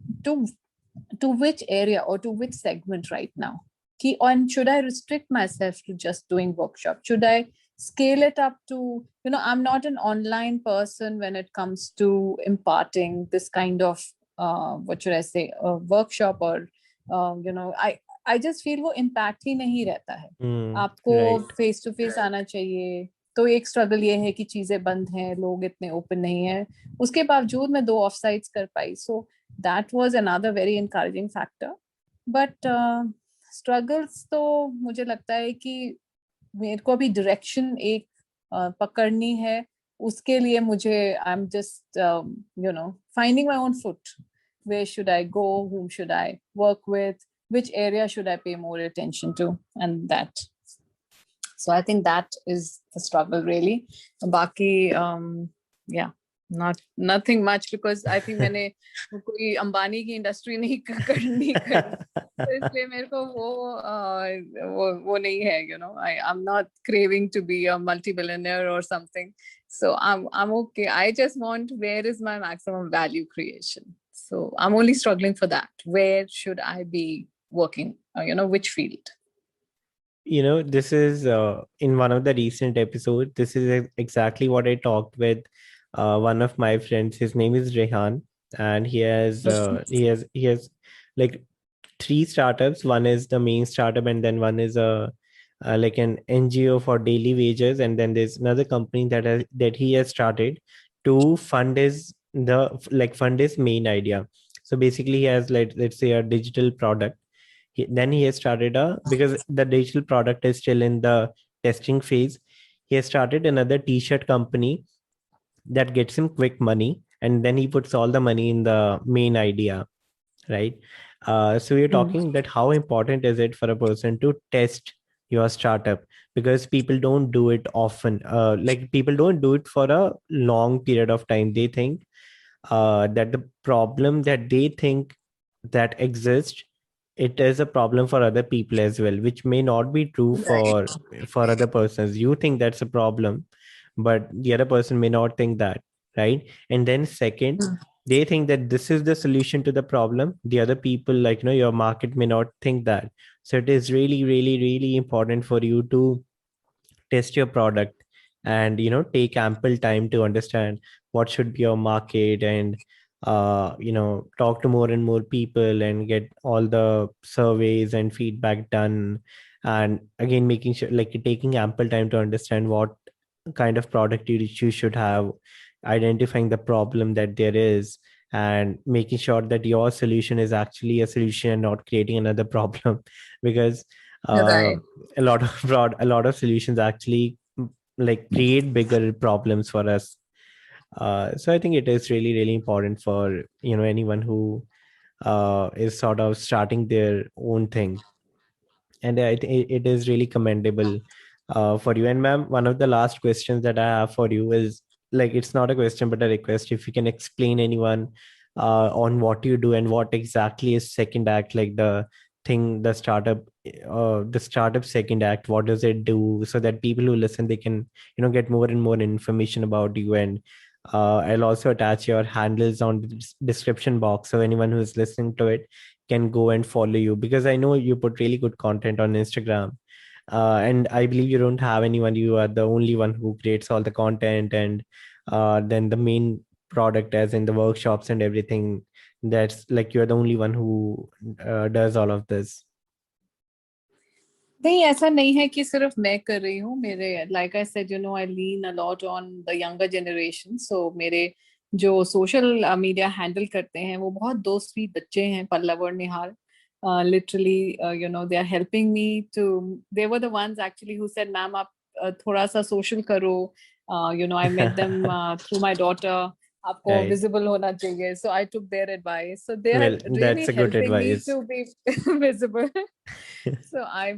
to which area or to which segment right now. And should I restrict myself to just doing workshops? Should I scale it up to, I'm not an online person when it comes to imparting this kind of what should I say, workshop, or I just feel वो impact ही नहीं रहता है. आपको Right. face to face आना चाहिए. तो एक struggle ये है कि चीजें बंद हैं, लोग इतने ओपन नहीं है, उसके बावजूद मैं 2 ऑफ साइट्स कर पाई. So that was another very encouraging factor. But struggles तो मुझे लगता है कि मेरे को अभी डायरेक्शन एक पकड़नी है. उसके लिए मुझे I am just finding my own foot. Where should I go? Whom should I work with? Which area should I pay more attention to? And that. So I think that is the struggle really. Baki, yeah, nothing much, because I think मैंने कोई अंबानी की industry नहीं नहीं करी, तो इसलिए मेरे को वो नहीं है, I'm not craving to be a multi-billionaire or something. So I'm okay. I just want, where is my maximum value creation? So I'm only struggling for that. Where should I be working? Which field? This is in one of the recent episodes. This is exactly what I talked with one of my friends. His name is Rehan, and he has like three startups. One is the main startup, and then one is a like an NGO for daily wages, and then there's another company that he has started to fund his main idea. So basically, he has, like, let's say, a digital product. Then he has started because the digital product is still in the testing phase. He has started another t-shirt company that gets him quick money, and then he puts all the money in the main idea, right? So you're talking that how important is it for a person to test your startup, because people don't do it often. Like, people don't do it for a long period of time. They think that the problem that they think that exists, it is a problem for other people as well, which may not be true for other persons. You think that's a problem, but the other person may not think that, right? And then second, they think that this is the solution to the problem. The other people, like, your market may not think that. So it is really, really, really important for you to test your product, and take ample time to understand what should be your market, and talk to more and more people and get all the surveys and feedback done. And again, making sure, like, taking ample time to understand what kind of product you should have, identifying the problem that there is, and making sure that your solution is actually a solution and not creating another problem. Because uh, Right. a lot of solutions actually like create bigger problems for us. So I think it is really, really important for anyone who is sort of starting their own thing. And I think it is really commendable for you. And ma'am, one of the last questions that I have for you is, like, it's not a question but a request. If you can explain anyone on what you do and what exactly is Second Act, like the startup Second Act, what does it do, so that people who listen, they can get more and more information about you. And I'll also attach your handles on the description box, so anyone who is listening to it can go and follow you, because I know you put really good content on Instagram. And I believe you don't have anyone. You are the only one who creates all the content, and then the main product, as in the workshops and everything. That's like you're the only one who does all of this. नहीं, ऐसा नहीं है कि सिर्फ मैं कर रही हूँ. मेरे, like I said, I lean a lot on the younger generation. So मेरे जो सोशल मीडिया हैंडल करते हैं वो बहुत दो स्वीट बच्चे हैं, पल्लव और निहाल. Literally, they are helping me to. They were the ones actually who said, "Ma'am, आप थोड़ा सा social करो." I met them through my daughter. आपको Right. visible होना चाहिए. So I took their advice. So they Well, are really that's a good helping me advice. to be visible. So I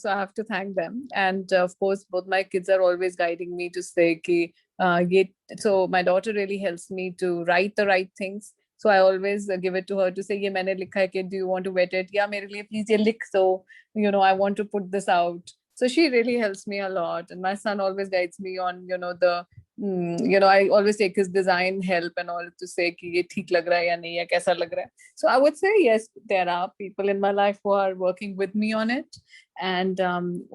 have to thank them. And of course, both my kids are always guiding me to say कि ये. So my daughter really helps me to write the right things. So I always give it to her to say, ये मैंने लिखा है कि do you want to vet it? या मेरे लिए please ये लिख दो. I want to put this out. So she really helps me a lot. And my son always guides me on, I always take his design help and all to say कि ये ठीक लग रहा है या नहीं, या कैसा लग रहा है. So I would say, yes, there are people in my life who are working with me on it. And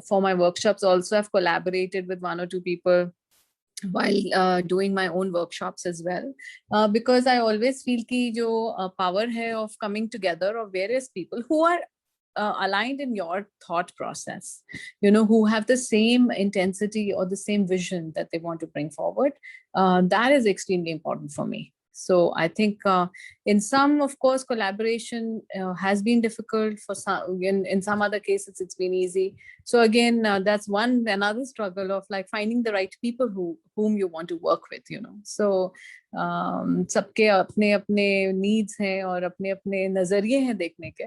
for my workshops also, I've collaborated with one or two people while doing my own workshops as well, because I always feel कि जो power है of coming together of various people who are aligned in your thought process, who have the same intensity or the same vision that they want to bring forward. That is extremely important for me. So I think in some, of course, collaboration has been difficult. For some, in some other cases, it's been easy. So again, that's another struggle of like finding the right people whom you want to work with. So सबके अपने अपने needs हैं और अपने अपने नजरिए हैं देखने के.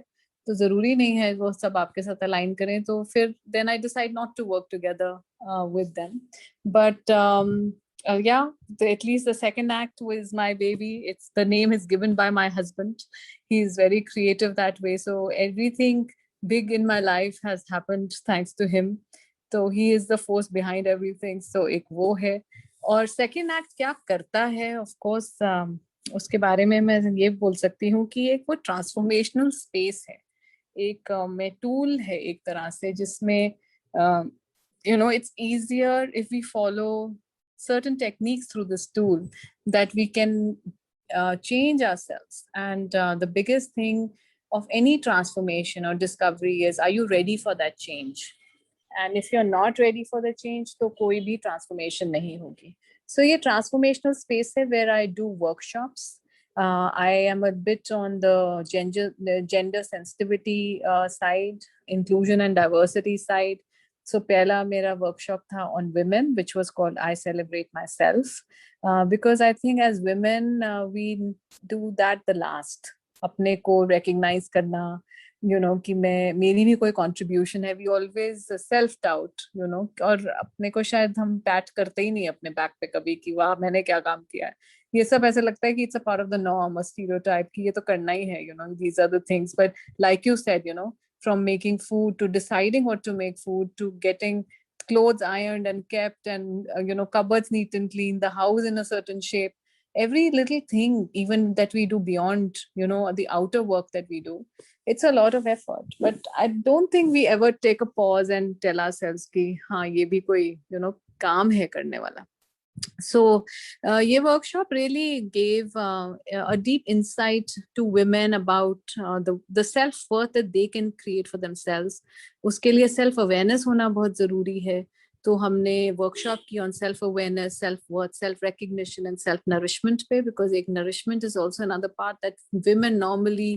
तो जरूरी नहीं है वो सब आपके साथ अलाइन करें, तो फिर then I decide not to work together with them. But yeah, at least the second act was my baby. It's the name is given by my husband. He's very creative that way, so everything big in my life has happened thanks to him. So he is the force behind everything. So एक वो है. और second act क्या करता है, of course उसके बारे में मैं ये बोल सकती हूँ कि एक वो ट्रांसफॉर्मेशनल स्पेस है, एक में टूल है एक तरह से, जिसमें it's easier if we follow certain techniques through this tool, that we can change ourselves. And the biggest thing of any transformation or discovery is, are you ready for that change? And if you're not ready for the change, तो कोई भी transformation नहीं होगी. So ये transformational space है where I do workshops. I am a bit on the gender sensitivity side, inclusion and diversity side. So पहला मेरा workshop था on women, which was called I Celebrate Myself. Because I think as women, we do that the last. अपने को recognize करना, कि मैं, मेरी भी कोई कंट्रीब्यूशन है. वी ऑलवेज सेल्फ डाउट, और अपने को शायद हम पैट करते ही नहीं अपने बैक पे कभी कि वाह मैंने क्या काम किया है. ये सब ऐसे लगता है कि it's a part of the norm, a stereotype, कि ये तो करना ही है, these are the things. But like you said, from making food to deciding what to make food to getting clothes ironed and kept, and cupboards neat and clean, the house in a certain shape, every little thing even that we do beyond the outer work that we do, it's a lot of effort. But I don't think we ever take a pause and tell ourselves ki ha ye bhi koi kaam hai karne wala. So ये workshop really gave a deep insight to women about the self worth that they can create for themselves. उसके लिए self awareness होना बहुत जरूरी है. तो हमने workshop की on self awareness, self worth, self recognition and self nourishment पे, बिकॉज एक nourishment is also another part that women normally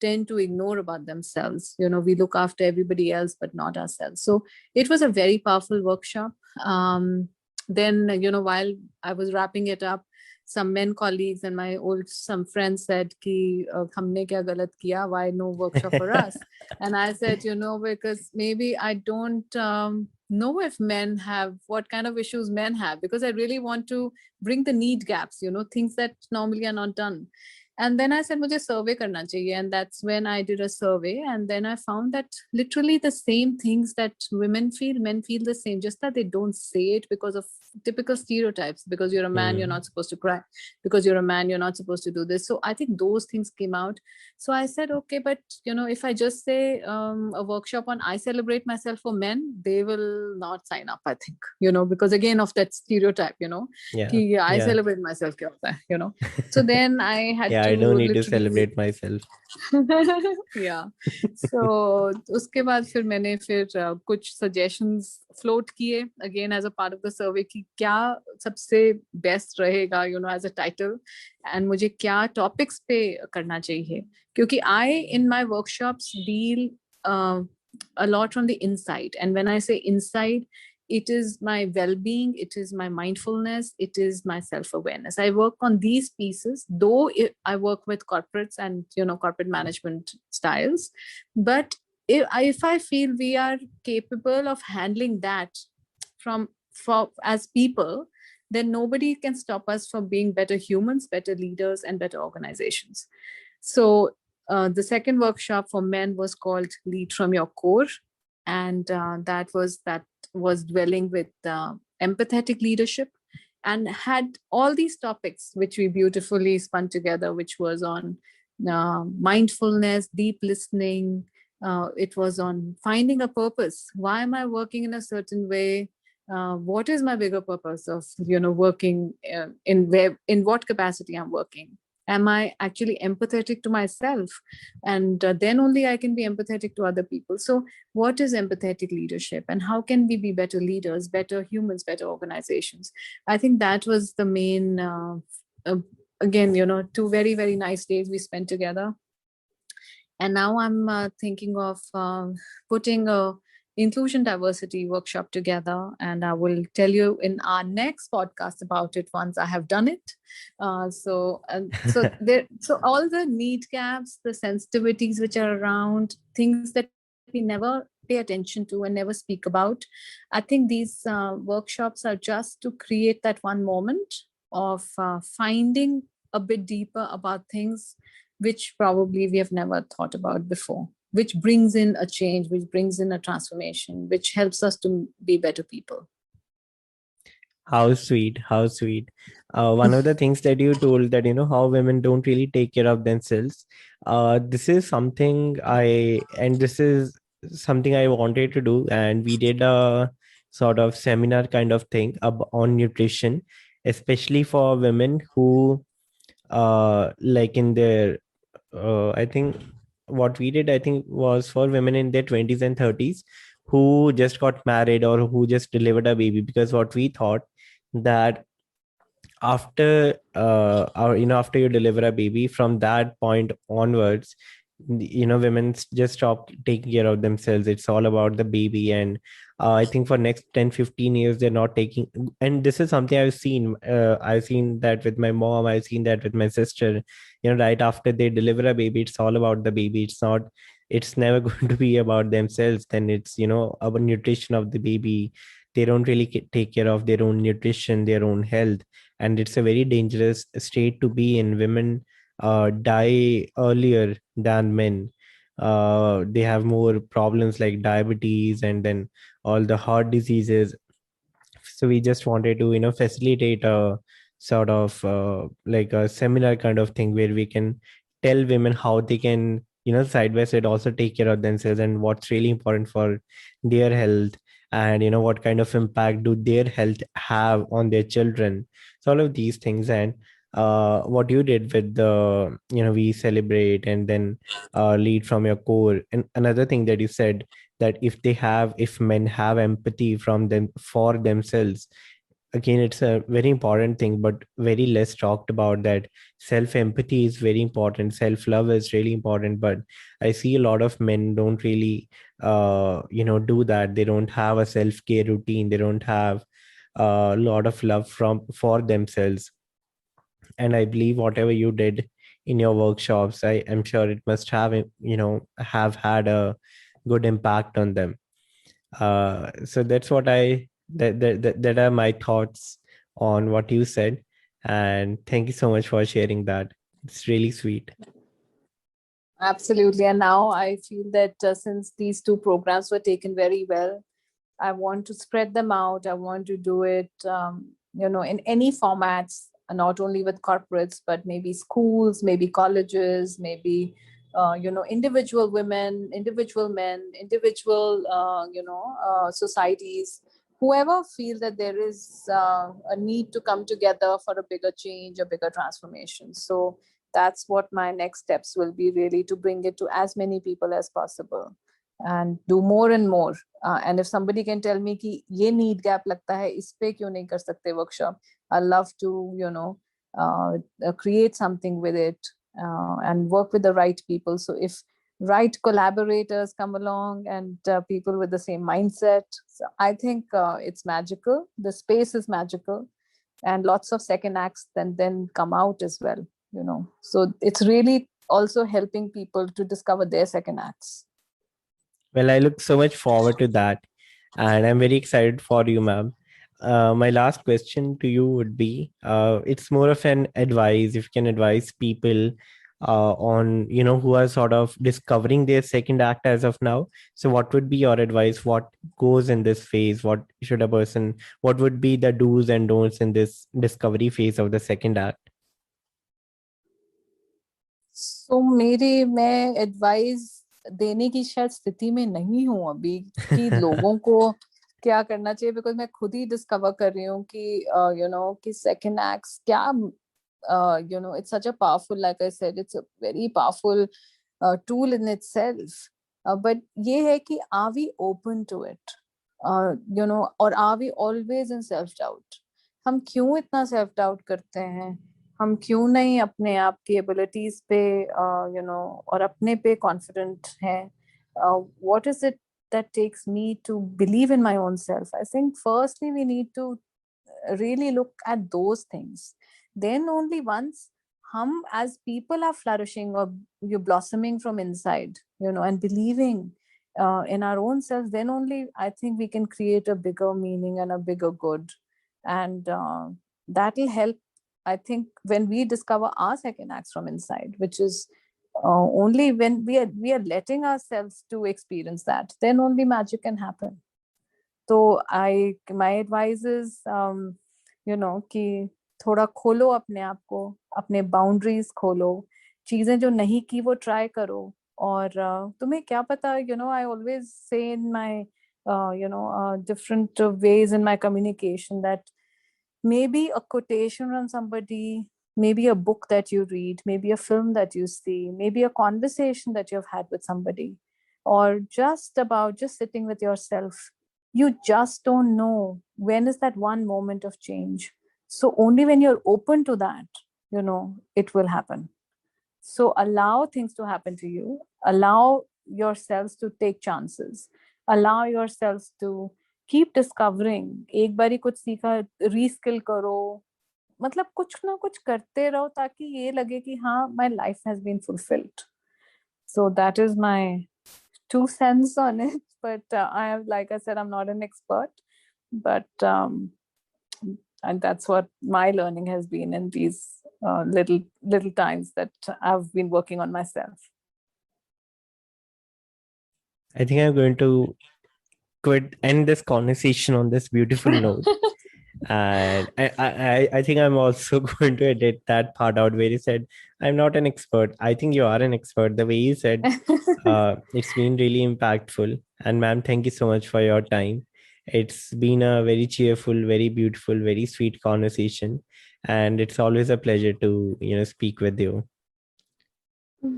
tend to ignore about themselves. We look after everybody else but not ourselves. So it was a very powerful workshop. Then while I was wrapping it up, some men colleagues and my some friends said ki humne kya galat kiya, why no workshop for us? And I said, because maybe I don't know if men have, what kind of issues men have, because I really want to bring the need gaps, things that normally are not done. And then I said, मुझे survey करना चाहिए. And that's when I did a survey. And then I found that literally the same things that women feel, men feel the same, just that they don't say it because of typical stereotypes. Because you're a man, you're not supposed to cry. Because you're a man, you're not supposed to do this. So I think those things came out. So I said, okay, but if I just say a workshop on I Celebrate Myself for men, they will not sign up, I think, because again of that stereotype, कि I celebrate myself क्या होता है, So then I had yeah, to I don't need to literally celebrate myself. yeah. So उसके बाद फिर मैंने फिर कुछ suggestions float किए again as a part of the survey कि क्या सबसे best रहेगा, as a title, and मुझे क्या topics पे करना चाहिए, क्योंकि I in my workshops deal a lot from the inside. And when I say inside, it is my well-being, it is my mindfulness, it is my self-awareness. I work on these pieces, though I work with corporates and corporate management styles. But if I feel we are capable of handling that as people, then nobody can stop us from being better humans, better leaders, and better organizations. So the second workshop for men was called Lead from Your Core. And that was dwelling with empathetic leadership, and had all these topics which we beautifully spun together, which was on mindfulness, deep listening. It was on finding a purpose. Why am I working in a certain way? What is my bigger purpose of working in what capacity I'm working? Am I actually empathetic to myself? And then only I can be empathetic to other people. So what is empathetic leadership, and how can we be better leaders, better humans, better organizations? I think that was the main, again, 2 very, very nice days we spent together. And now I'm thinking of putting a inclusion diversity workshop together, and I will tell you in our next podcast about it once I have done it. So all the need gaps, the sensitivities which are around, things that we never pay attention to and never speak about, I think these workshops are just to create that one moment of finding a bit deeper about things which probably we have never thought about before, which brings in a change, which brings in a transformation, which helps us to be better people. How sweet, how sweet. One of the things that you told, that how women don't really take care of themselves. This is something I wanted to do, and we did a sort of seminar kind of thing on nutrition, especially for women who, like in their, I think what we did, I think, was for women in their 20s and 30s who just got married or who just delivered a baby. Because what we thought, that after after you deliver a baby, from that point onwards, women just stop taking care of themselves. It's all about the baby. And I think for next 10-15 years they're not taking. And this is something I've seen that with my mom, I've seen that with my sister. Right after they deliver a baby, it's all about the baby. It's never going to be about themselves. Then it's about nutrition of the baby. They don't really take care of their own nutrition, their own health. And it's a very dangerous state to be in. Women die earlier than men. They have more problems like diabetes and then all the heart diseases. So we just wanted to facilitate a sort of like a seminar kind of thing, where we can tell women how they can side by side also take care of themselves, and what's really important for their health, and what kind of impact do their health have on their children. So all of these things. And what you did with the we celebrate and then lead from your core. And another thing that you said, that if men have empathy from them for themselves, again, it's a very important thing, but very less talked about. That self empathy is very important, self love is really important, but I see a lot of men don't really do that. They don't have a self care routine, they don't have a lot of love for themselves. And I believe whatever you did in your workshops, I am sure it must have had a good impact on them. So that's what that are my thoughts on what you said. And thank you so much for sharing that. It's really sweet. Absolutely. And now I feel that since these two programs were taken very well, I want to spread them out. I want to do it, in any formats, not only with corporates, but maybe schools, maybe colleges, maybe, individual women, individual men, individual, societies, whoever feel that there is a need to come together for a bigger change, a bigger transformation. So that's what my next steps will be, really, to bring it to as many people as possible and do more and more. And if somebody can tell me कि ये need gap लगता है, इस पे क्यों नहीं कर सकते workshop, I love to create something with it and work with the right people. So if right collaborators come along and people with the same mindset, so I think it's magical. The space is magical, and lots of second acts then come out as well. So it's really also helping people to discover their second acts. Well, I look so much forward to that, and I'm very excited for you, ma'am. My last question to you would be, it's more of an advice. If you can advise people on, who are sort of discovering their second act as of now. So what would be your advice? What goes in this phase? What would be the do's and don'ts in this discovery phase of the second act? So मैं advice देने की शायद स्थिति में नहीं हूँ अभी कि लोगों को क्या करना चाहिए, बिकॉज मैं खुद ही डिस्कवर कर रही हूँ कि कि सेकंड एक्ट्स क्या, it's such a powerful, like I said, it's a very powerful tool in itself. But ये है कि are we open to it, or are we always in self doubt? हम क्यों इतना self doubt करते हैं? हम क्यों नहीं अपने आप की एबिलिटीज पे और अपने पे कॉन्फिडेंट हैं? What is it that takes me to believe in my own self? I think firstly we need to really look at those things. Then only once hum as people are flourishing or you're blossoming from inside, and believing in our own selves, then only I think we can create a bigger meaning and a bigger good. And that'll help, I think, when we discover our second acts from inside, which is only when we are letting ourselves to experience that, then only magic can happen. So my advice is कि थोड़ा खोलो अपने आप को, अपने boundaries खोलो, चीजें जो नहीं की वो ट्राई करो. और तुम्हें क्या पता, I always say in my different ways in my communication that maybe a quotation from somebody, maybe a book that you read, maybe a film that you see, maybe a conversation that you've had with somebody, or just sitting with yourself. You just don't know when is that one moment of change. So only when you're open to that, it will happen. So allow things to happen to you. Allow yourselves to take chances. Allow yourselves to keep discovering. एक बारी कुछ सीखा, reskill करो. मतलब कुछ ना कुछ करते रहो ताकि ये लगे कि हाँ, my life has been fulfilled. So that is my 2 cents on it. But like I said, I'm not an expert. But and that's what my learning has been in these little times that I've been working on myself. I think I'm going to end this conversation on this beautiful note. And I think I'm also going to edit that part out where you said, I'm not an expert. I think you are an expert. The way you said, it's been really impactful. And ma'am, thank you so much for your time. It's been a very cheerful, very beautiful, very sweet conversation. And it's always a pleasure to, speak with you.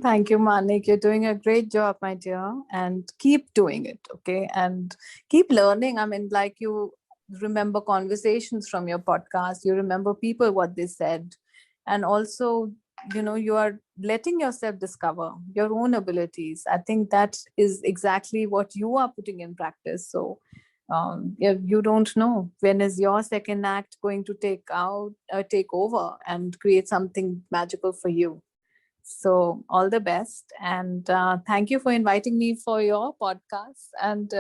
Thank you, Manik. You're doing a great job, my dear. And keep doing it, okay? And keep learning. I mean, like, you remember conversations from your podcast, you remember people, what they said. And also, you are letting yourself discover your own abilities. I think that is exactly what you are putting in practice. So you don't know when is your second act going to take over and create something magical for you. So all the best. And thank you for inviting me for your podcast. And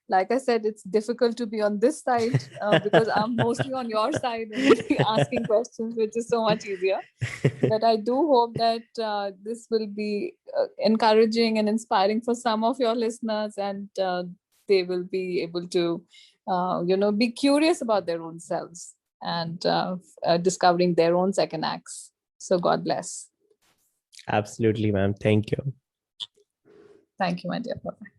like I said, it's difficult to be on this side because I'm mostly on your side and asking questions, which is so much easier. But I do hope that this will be encouraging and inspiring for some of your listeners, and they will be able to, be curious about their own selves and discovering their own second acts. So God bless. Absolutely, ma'am. Thank you. Thank you, my dear. Bye-bye.